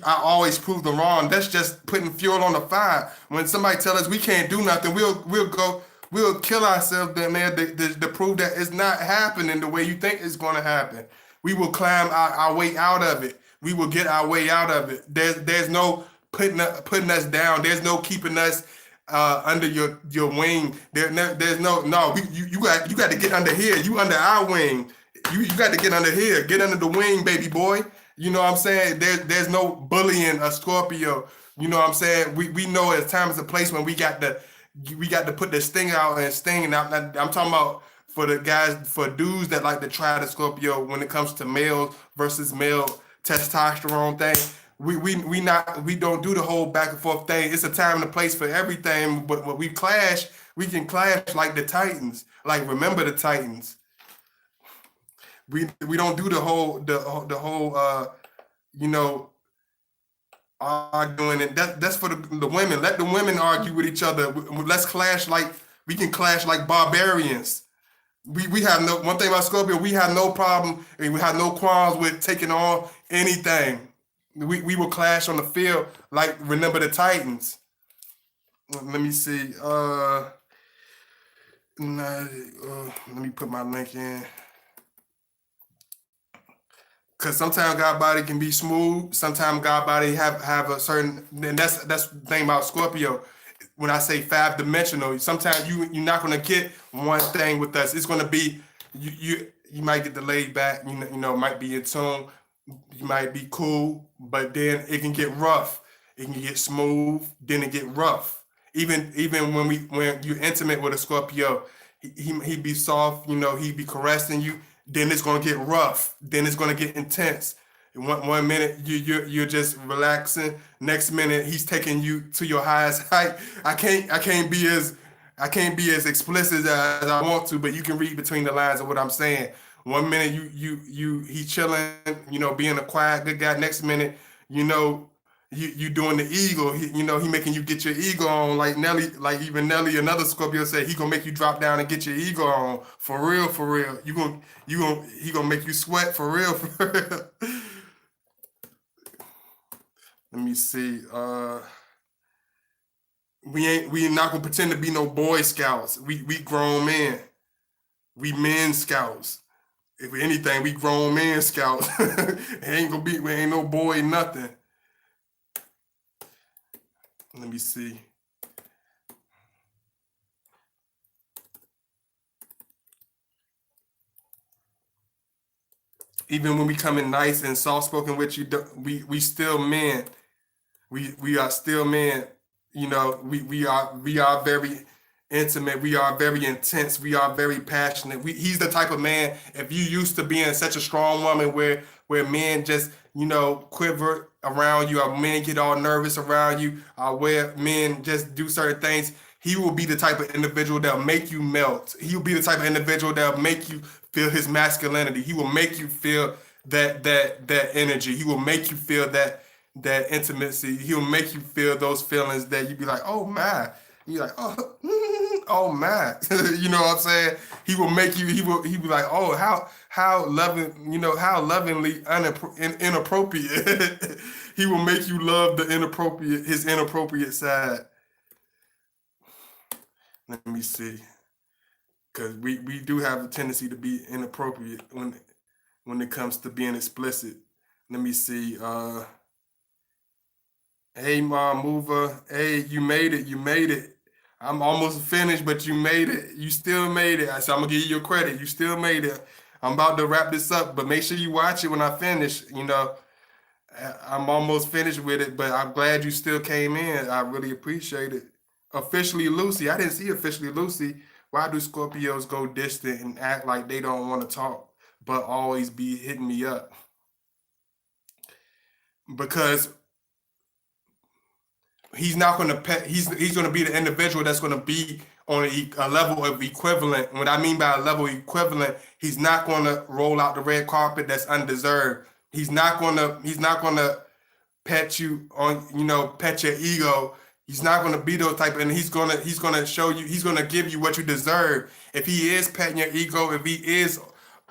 [SPEAKER 1] I always prove them wrong. That's just putting fuel on the fire. When somebody tell us we can't do nothing, we'll kill ourselves then, man, to prove that it's not happening the way you think it's gonna happen. We will climb our way out of it. We will get our way out of it. There's no putting us down. There's no keeping us under your wing. There's no. You got to get under here. You under our wing. You got to get under here. Get under the wing, baby boy. You know what I'm saying? There's no bullying a Scorpio. You know what I'm saying? We know at times and place when we got to put the sting out and sting. I'm talking about for the guys, for dudes that like to try the Scorpio when it comes to male versus male testosterone thing. We don't do the whole back and forth thing. It's a time and a place for everything. But when we clash, we can clash like the Titans. Like, remember the Titans. We don't do the whole arguing, and that's for the women. Let the women argue with each other. Let's clash like we can clash like barbarians. We have no one thing about Scorpio. We have no problem and we have no qualms with taking on anything. We will clash on the field like remember the Titans. Let me see. Let me put my link in. Cause sometimes God body can be smooth. Sometimes God body have a certain. And that's the thing about Scorpio. When I say 5 dimensional, sometimes you're not gonna get one thing with us. It's gonna be you might get the laid back. Might be in tune. You might be cool, but then it can get rough. It can get smooth. Then it get rough. Even when you're intimate with a Scorpio, he be soft. He be caressing you. Then it's gonna get rough. Then it's gonna get intense. One minute you're just relaxing. Next minute he's taking you to your highest height. I can't be as explicit as I want to, but you can read between the lines of what I'm saying. One minute he chilling, being a quiet good guy. Next minute, you know, you doing the ego. He making you get your ego on, like Nelly, like even Nelly, another Scorpio said he gonna make you drop down and get your ego on for real, for real. He gonna make you sweat for real, for real. Let me see. We not gonna pretend to be no Boy Scouts. We grown men. We men scouts. If anything, we grown men scouts. We ain't no boy nothing. Let me see. Even when we come in nice and soft spoken with you, we still men. We are still men. We are very intimate. We are very intense. We are very passionate. He's the type of man. If you used to being such a strong woman, where men just quiver around you, or men get all nervous around you, where men just do certain things, he will be the type of individual that'll make you melt. He will be the type of individual that'll make you feel his masculinity. He will make you feel that energy. He will make you feel that intimacy. He'll make you feel those feelings that you be like, oh my. You're like, oh, oh my. You know what I'm saying? He will make you. He be like, oh, how loving. How lovingly inappropriate. He will make you love his inappropriate side. Let me see, because we do have a tendency to be inappropriate when it comes to being explicit. Let me see. Hey, Mom Mover. Hey, you made it. You made it. I'm almost finished, but you made it. You still made it. So I'm gonna give you your credit. You still made it. I'm about to wrap this up, but make sure you watch it when I finish. I'm almost finished with it, but I'm glad you still came in. I really appreciate it. Officially Lucy. I didn't see officially Lucy. Why do Scorpios go distant and act like they don't want to talk, but always be hitting me up? Because he's not going to pet. He's going to be the individual that's going to be on a level of equivalent. What I mean by a level equivalent, he's not going to roll out the red carpet that's undeserved. He's not going to pet you on, pet your ego. He's not going to be those type, and he's gonna show you. He's gonna give you what you deserve. If he is petting your ego, if he is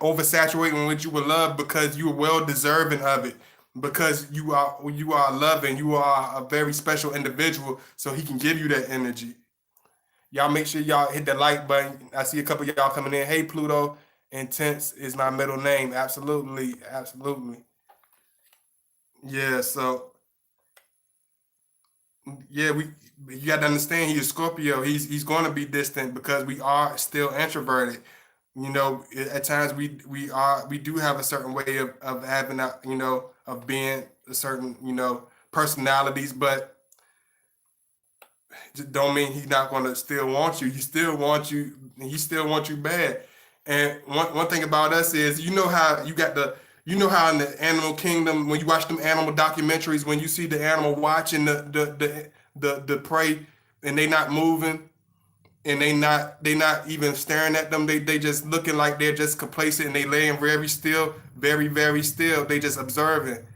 [SPEAKER 1] oversaturating what you with love, because you are well deserving of it, because you are loving, you are a very special individual, so he can give you that energy. Y'all make sure y'all hit the like button. I see a couple of y'all coming in. Hey Pluto, intense is my middle name. Absolutely, absolutely. Yeah. So yeah, you got to understand he's a Scorpio. He's going to be distant because we are still introverted. At times we do have a certain way of having a of being a certain personalities, but just don't mean he's not going to still want you. He still wants you. He still wants you bad. And one thing about us is, how you got the how in the animal kingdom, when you watch them animal documentaries, when you see the animal watching the prey, and they not moving, and they not even staring at them, they just looking like they're just complacent, and they laying very still, very very still, they just observing.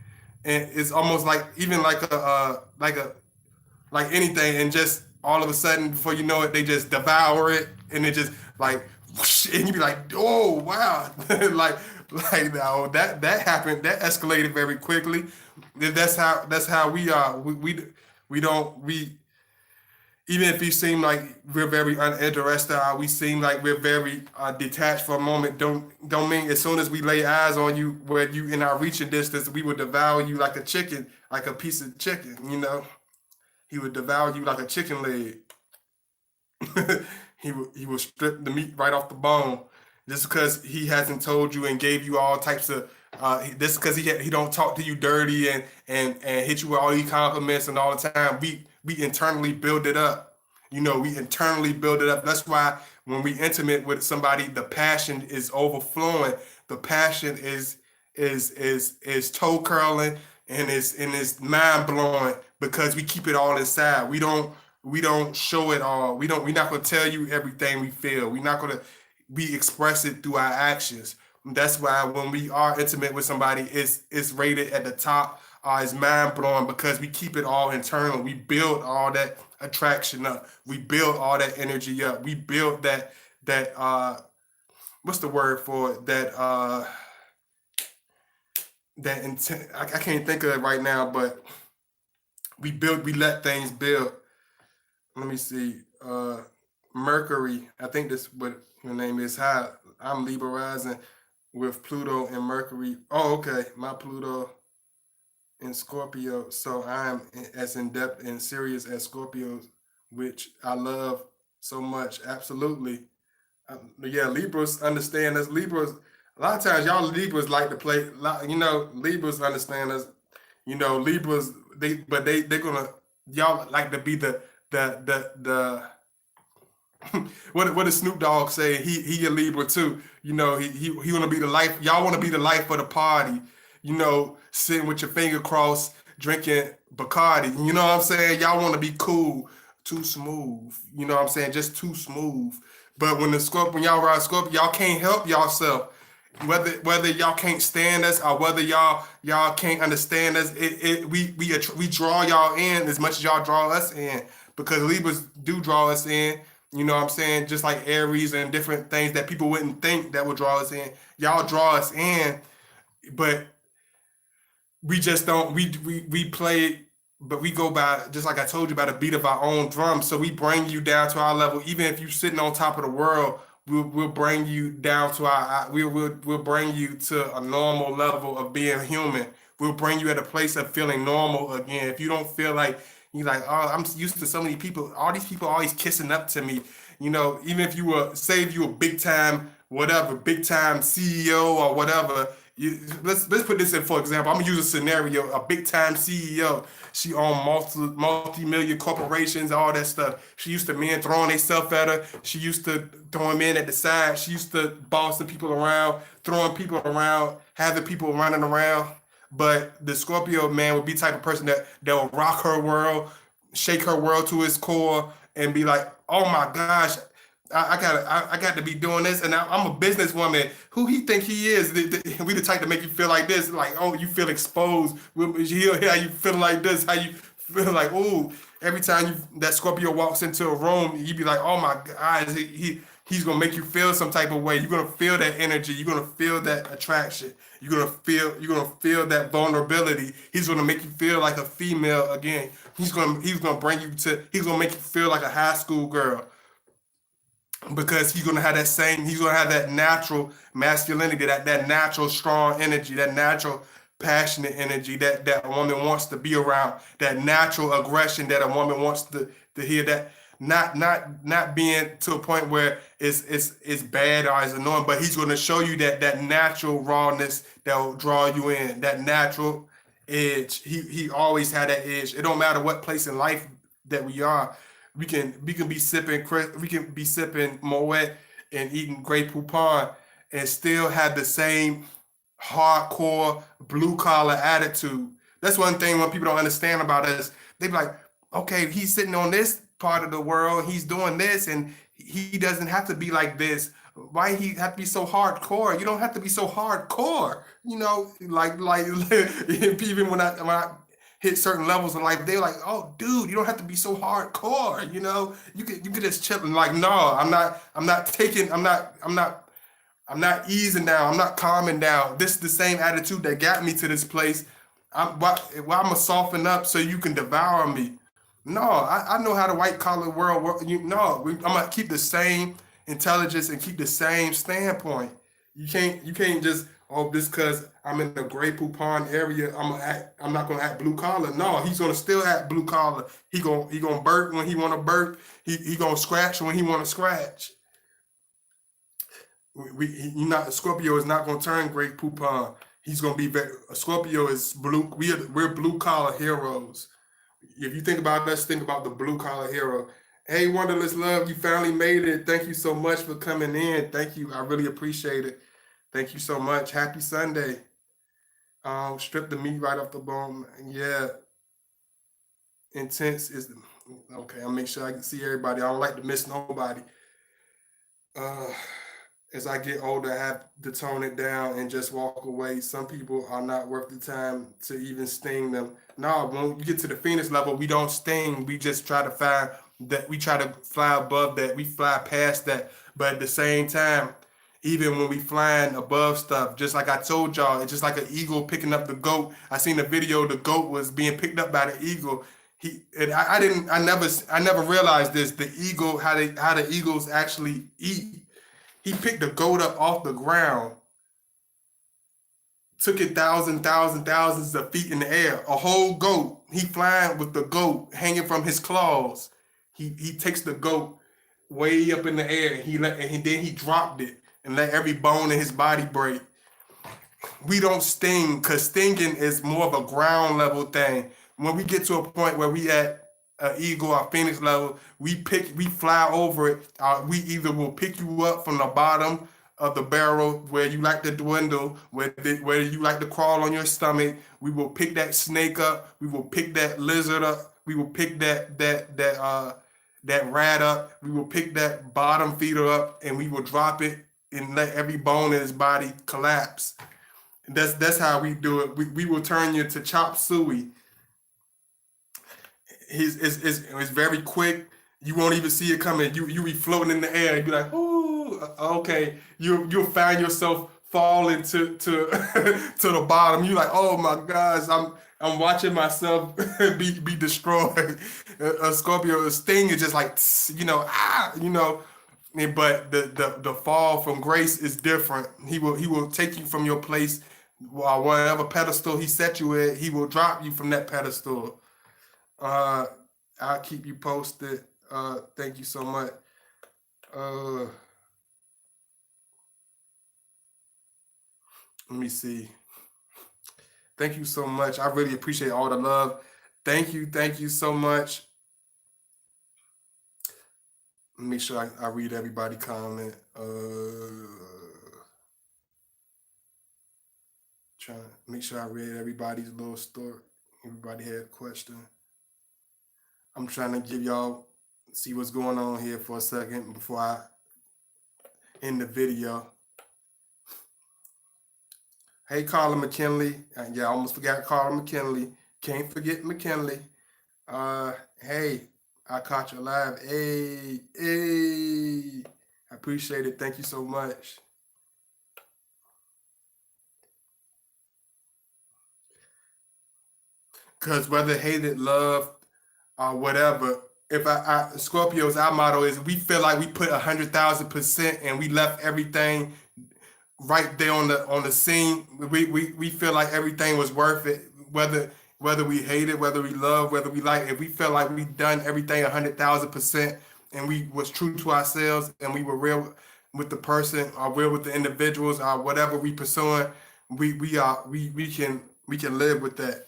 [SPEAKER 1] And it's almost like, even like anything, and just all of a sudden, before you know it, they just devour it, and it just like whoosh, and you be like, oh wow, like now that happened, that escalated very quickly. That's how we are. We don't we even if we seem like we're very uninterested, we seem like we're very detached for a moment. Don't mean as soon as we lay eyes on you, where you in our reaching distance, we would devour you like a chicken, like a piece of chicken. He would devour you like a chicken leg. He will strip the meat right off the bone, just because he hasn't told you and gave you all types of. This because he don't talk to you dirty and hit you with all these compliments and all the time. We internally build it up. We internally build it up. That's why when we intimate with somebody, the passion is overflowing. The passion is toe curling and is mind blowing because we keep it all inside. We don't show it all. We're not gonna tell you everything we feel. We express it through our actions. That's why when we are intimate with somebody, it's rated at the top. It's mind blowing because we keep it all internal. We build all that attraction up. We build all that energy up. We build that what's the word for it? That intent. I can't think of it right now, but we let things build. Let me see. Mercury. I think this what your name is. How I'm Libra rising with Pluto and Mercury. Oh, okay. My Pluto in Scorpio, so I'm as in depth and serious as Scorpios, which I love so much. Absolutely. Yeah, Libras understand us. Libras, a lot of times y'all Libras like to play. Libras understand us. Libras, they're gonna y'all like to be the what does Snoop Dogg say? He a Libra too. He want to be the life. Y'all want to be the life of the party. Sitting with your finger crossed, drinking Bacardi. You know what I'm saying? Y'all want to be cool, too smooth. You know what I'm saying? Just too smooth. But when y'all ride Scorpio, y'all can't help yourself. Whether y'all can't stand us or whether y'all can't understand us, we draw y'all in as much as y'all draw us in because Libras do draw us in. You know what I'm saying? Just like Aries and different things that people wouldn't think that would draw us in. Y'all draw us in, but we just don't we play, but we go by, just like I told you, by the beat of our own drum. So we bring you down to our level. Even if you're sitting on top of the world, we'll bring you down to we'll bring you to a normal level of being human. We'll bring you at a place of feeling normal again. If you don't feel like you're like, oh, I'm used to so many people, all these people always kissing up to me. Even if you were, say if you were big time, whatever, big time CEO or whatever. Let's put this in for example. I'm gonna use a scenario: a big time CEO. She owned multi-million corporations, all that stuff. She used to men throwing themselves at her. She used to throwing men at the side. She used to bossing people around, throwing people around, having people running around. But the Scorpio man would be the type of person that will rock her world, shake her world to its core, and be like, "Oh my gosh, I got to be doing this, and I'm a businesswoman. Who he think he is? We the type to make you feel like this, like, oh, you feel exposed. He'll hear how you feel like this, how you feel like, oh, every time that Scorpio walks into a room, you be like, oh my God, he's gonna make you feel some type of way. You're gonna feel that energy. You're gonna feel that attraction. You're gonna feel that vulnerability. He's gonna make you feel like a female again. He's gonna bring you to. He's gonna make you feel like a high school girl because he's gonna have that natural masculinity, that natural strong energy, that natural passionate energy that a woman wants to be around, that natural aggression that a woman wants to hear, that not being to a point where it's bad or it's annoying, but he's gonna show you that natural rawness that will draw you in, that natural edge. He always had that edge. It don't matter what place in life that we are. We can be sipping Moet and eating Grey Poupon and still have the same hardcore blue collar attitude. That's one thing when people don't understand about us. They be like, okay, he's sitting on this part of the world, he's doing this, and he doesn't have to be like this. Why he have to be so hardcore? You don't have to be so hardcore. Like even when I hit certain levels in life, they're like, "Oh, dude, you don't have to be so hardcore. You could just chill." And like, no, I'm not easing down. I'm not calming down. This is the same attitude that got me to this place. Why I'm gonna soften up so you can devour me? No, I know how the white collar world work. I'm gonna keep the same intelligence and keep the same standpoint. You can't just, oh, this because I'm in the Grey Poupon area, I'm not gonna act blue collar. No, he's gonna still act blue collar. He gonna burp when he wanna burp. He gonna scratch when he wanna scratch. You not Scorpio is not gonna turn Grey Poupon. He's gonna be very, Scorpio is blue. We're blue collar heroes. If you think about us, think about the blue collar hero. Hey, Wonderless Love, you finally made it. Thank you so much for coming in. Thank you. I really appreciate it. Thank you so much. Happy Sunday. Strip the meat right off the bone. Yeah, intense is okay. I'll make sure I can see everybody. I don't like to miss nobody. Uh, as I get older, I have to tone it down and just walk away. Some people are not worth the time to even sting them. No, when you get to the Phoenix level, we don't sting. We just try to find that, we try to fly above that. We fly past that. But at the same time, even when we flying above stuff, just like I told y'all, it's just like an eagle picking up the goat. I seen the video, the goat was being picked up by the eagle. I never realized this. The eagle, how the eagles actually eat. He picked the goat up off the ground, took it thousands of feet in the air. A whole goat. He flying with the goat hanging from his claws. He takes the goat way up in the air, and then he dropped it and let every bone in his body break. We don't sting, because stinging is more of a ground level thing. When we get to a point where we at eagle or phoenix level, we fly over it. We either will pick you up from the bottom of the barrel where you like to dwindle, where you like to crawl on your stomach. We will pick that snake up. We will pick that lizard up. We will pick that rat up. We will pick that bottom feeder up, and we will drop it and let every bone in his body collapse. That's how we do it. We will turn you to chop suey. It's very quick. You won't even see it coming. You be floating in the air. You be like, "Ooh, okay." You'll find yourself falling to to the bottom. You like, "Oh my gosh, I'm watching myself be destroyed." A Scorpio, a sting is just like, But the fall from grace is different. He will take you from your place, whatever pedestal he set you at. He will drop you from that pedestal. Uh, I'll keep you posted. Thank you so much. Uh, Let me see. Thank you so much. I really appreciate all the love. Thank you so much. Make sure I read everybody comment. Trying to make sure I read everybody's little story. Everybody had a question. I'm trying to give y'all, see what's going on here for a second before I end the video. Hey, Carla McKinley. Yeah, I almost forgot Carla McKinley. Can't forget McKinley. Hey, I caught you live. Hey. I appreciate it. Thank you so much. Because whether hated, loved, or whatever, if Scorpios, our motto is we feel like we put 100,000% and we left everything right there on the scene. We feel like everything was worth it, whether we hate it, whether we love, whether we like. If we felt like we done everything 100,000% and we was true to ourselves and we were real with the person or real with the individuals or whatever we pursuing, we can live with that.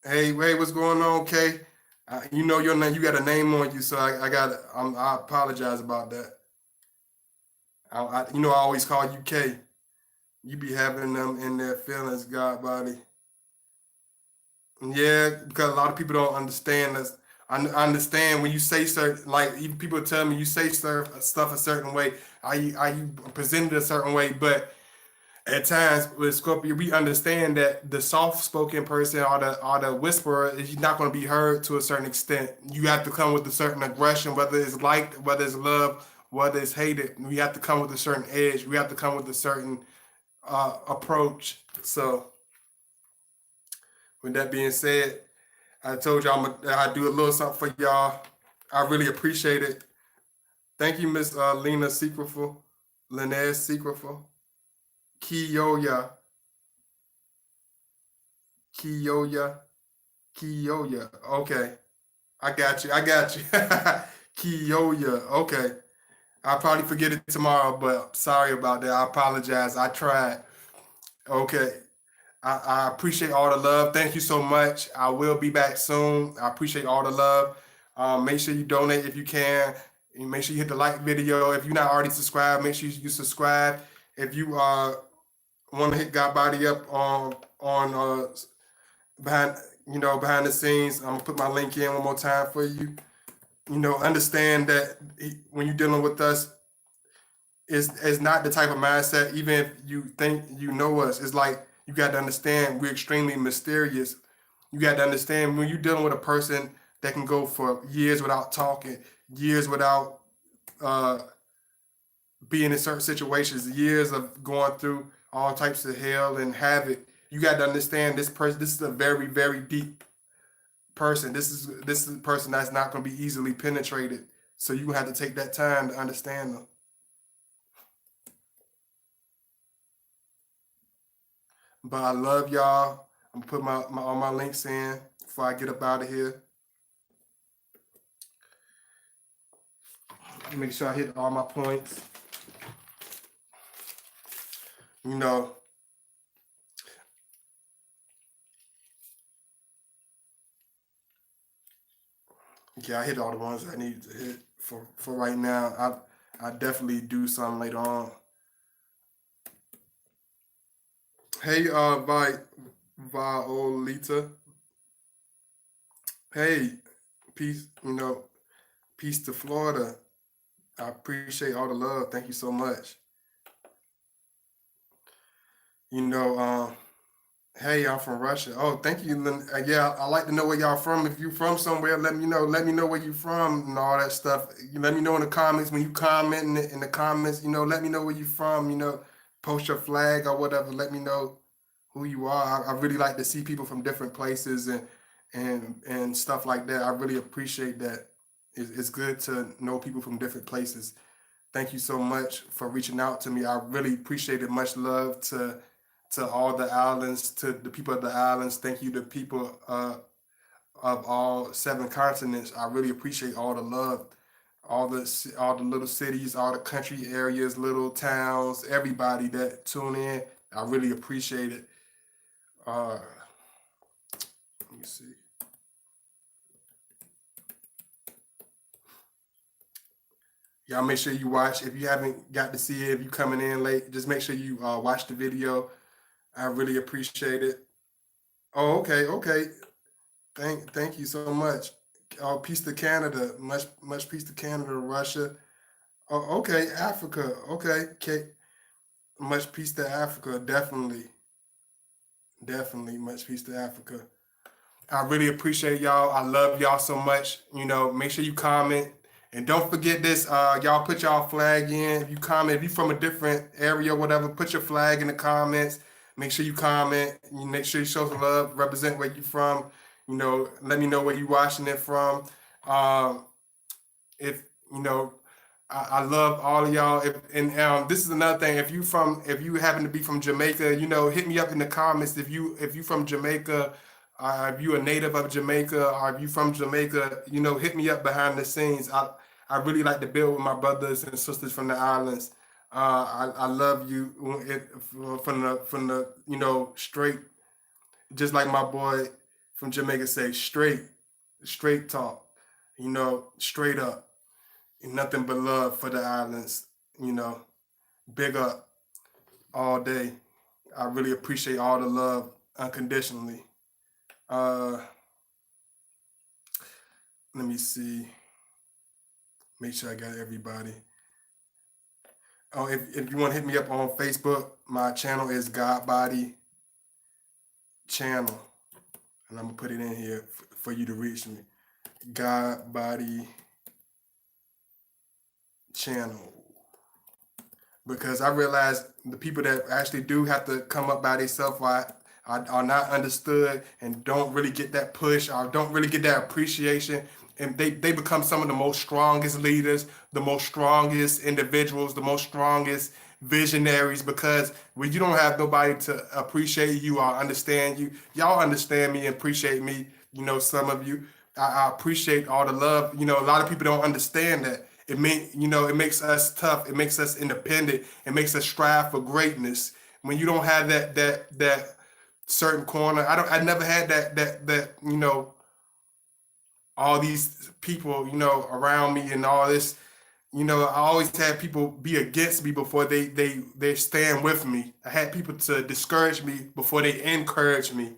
[SPEAKER 1] Hey, what's going on, Kay? You know your name. You got a name on you, so I apologize about that. I always call you Kay. You be having them in their feelings, God body. Yeah, because a lot of people don't understand this. I understand when you say certain, like even people tell me you say stuff a certain way, are you presented a certain way, but At times with Scorpio, we understand that the soft-spoken person or the whisperer is not going to be heard to a certain extent. You have to come with a certain aggression, whether it's liked, whether it's love, whether it's hated. We have to come with a certain edge. We have to come with a certain approach. So, with that being said, I told y'all I do a little something for y'all. I really appreciate it. Thank you, Miss Lena Secretful, Linez Secretful, Kiyoya, Kiyoya, Kiyoya. Okay, I got you. I got you. Kiyoya. Okay, I'll probably forget it tomorrow, but sorry about that. I apologize. I tried. Okay. I appreciate all the love. Thank you so much. I will be back soon. I appreciate all the love. Make sure you donate if you can. And make sure you hit the like video. If you're not already subscribed, make sure you subscribe. If you want to hit God Body up on behind behind the scenes, I'm gonna put my link in one more time for you. Understand that when you're dealing with us, it's not the type of mindset. Even if you think you know us, it's like you got to understand we're extremely mysterious. You got to understand when you're dealing with a person that can go for years without talking, years without uh, being in certain situations, years of going through all types of hell and havoc. You got to understand this person. This is a very, very deep person. This is a person that's not going to be easily penetrated. So you have to take that time to understand them. But I love y'all. I'm gonna put all my links in before I get up out of here. Make sure I hit all my points. You know, yeah, I hit all the ones I need to hit for right now. I definitely do some later on. Hey, Violeta. Hey, peace. Peace to Florida. I appreciate all the love. Thank you so much. You know, hey, I'm from Russia. Oh, thank you. Yeah, I like to know where y'all from. If you from somewhere, let me know. Let me know where you from and all that stuff. You let me know in the comments when you comment in the comments. Let me know where you from. Post your flag or whatever. Let me know who you are. I really like to see people from different places and stuff like that. I really appreciate that. It's good to know people from different places. Thank you so much for reaching out to me. I really appreciate it. Much love to all the islands, to the people of the islands. Thank you to people of all 7 continents. I really appreciate all the love, all the little cities, all the country areas, little towns, everybody that tune in. I really appreciate it. Let me see. Y'all make sure you watch. If you haven't got to see it, if you coming in late, just make sure you watch the video. I really appreciate it. Oh, okay, okay. Thank you so much. Oh, peace to Canada. Much peace to Canada, Russia. Oh, okay, Africa. Okay, okay. Much peace to Africa. Definitely, definitely. Much peace to Africa. I really appreciate y'all. I love y'all so much. Make sure you comment. And don't forget this, y'all put y'all flag in. If you comment, if you from a different area or whatever, put your flag in the comments. Make sure you comment. You make sure you show some love, represent where you from. Let me know where you watching it from. If you know, I love all of y'all. This is another thing. If you happen to be from Jamaica, hit me up in the comments. If you from Jamaica, if you a native of Jamaica, or if you from Jamaica, hit me up behind the scenes. I really like to build with my brothers and sisters from the islands. I love you from the straight, just like my boy from Jamaica say, straight talk, straight up. Nothing but love for the islands, big up all day. I really appreciate all the love unconditionally. Uh, Let me see. Make sure I got everybody. If you want to hit me up on Facebook, my channel is God Body Channel, and I'm gonna put it in here for you to reach me. God Body Channel, because I realize the people that actually do have to come up by themselves are not understood and don't really get that push or don't really get that appreciation. And they become some of the most strongest leaders, the most strongest individuals, the most strongest visionaries, because when you don't have nobody to appreciate you or understand you, y'all understand me and appreciate me. Some of you, I appreciate all the love. A lot of people don't understand that. It makes us tough. It makes us independent. It makes us strive for greatness. When you don't have that certain corner, I never had that all these people around me and all this. I always had people be against me before they stand with me. I had people to discourage me before they encourage me.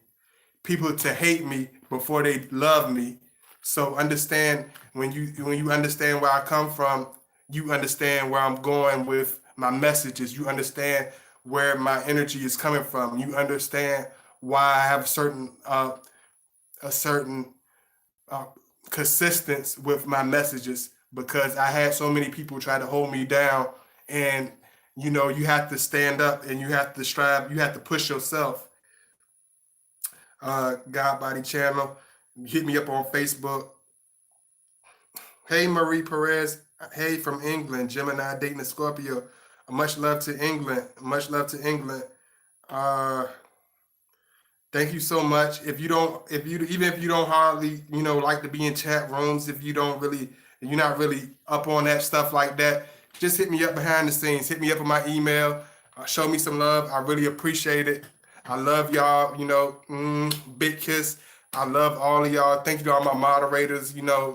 [SPEAKER 1] People to hate me before they love me. So understand, when you understand where I come from, you understand where I'm going with my messages. You understand where my energy is coming from. You understand why I have a certain uh, consistence with my messages, because I had so many people try to hold me down. And you have to stand up and you have to strive. You have to push yourself. God Body Channel. Hit me up on Facebook. Hey, Marie Perez. Hey, from England. Gemini dating a Scorpio. Much love to England. Much love to England. Uh, Thank you so much. Even if you don't hardly, like to be in chat rooms, if you don't really, if you're not really up on that stuff like that, just hit me up behind the scenes. Hit me up on my email. Show me some love. I really appreciate it. I love y'all. Big kiss. I love all of y'all. Thank you to all my moderators.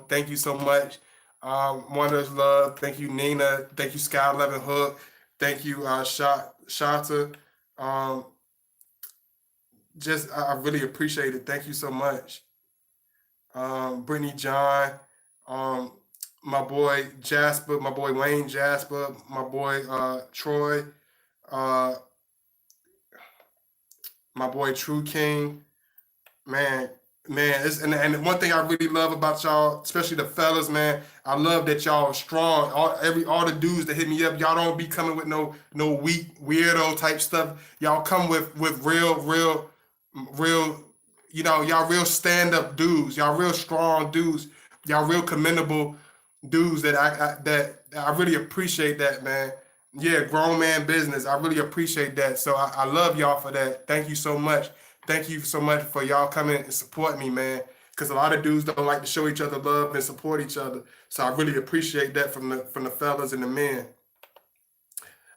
[SPEAKER 1] Thank you so much. Wonders love. Thank you, Nina. Thank you, Sky 11 Hook. Thank you, Shata. Um, I really appreciate it. Thank you so much. Brittany John, um, my boy Jasper, my boy Wayne Jasper, my boy Troy, uh, my boy True King. Man, man, and one thing I really love about y'all, especially the fellas, man, I love that y'all are strong. All the dudes that hit me up, y'all don't be coming with no weak weirdo type stuff. Y'all come with real, y'all real stand up dudes. Y'all real strong dudes. Y'all real commendable dudes that I really appreciate that, man. Yeah, grown man business. I really appreciate that. So I love y'all for that. Thank you so much. Thank you so much for y'all coming and support me, man. Because a lot of dudes don't like to show each other love and support each other. So I really appreciate that from the fellas and the men.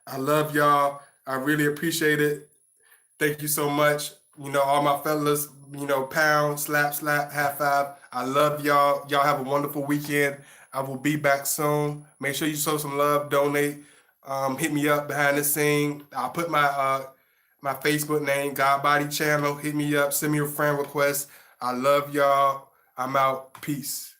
[SPEAKER 1] I love y'all. I really appreciate it. Thank you so much. All my fellas, pound, slap, slap, high five. I love y'all. Y'all have a wonderful weekend. I will be back soon. Make sure you show some love, donate. Hit me up behind the scene. I'll put my Facebook name, God Body Channel. Hit me up. Send me a friend request. I love y'all. I'm out. Peace.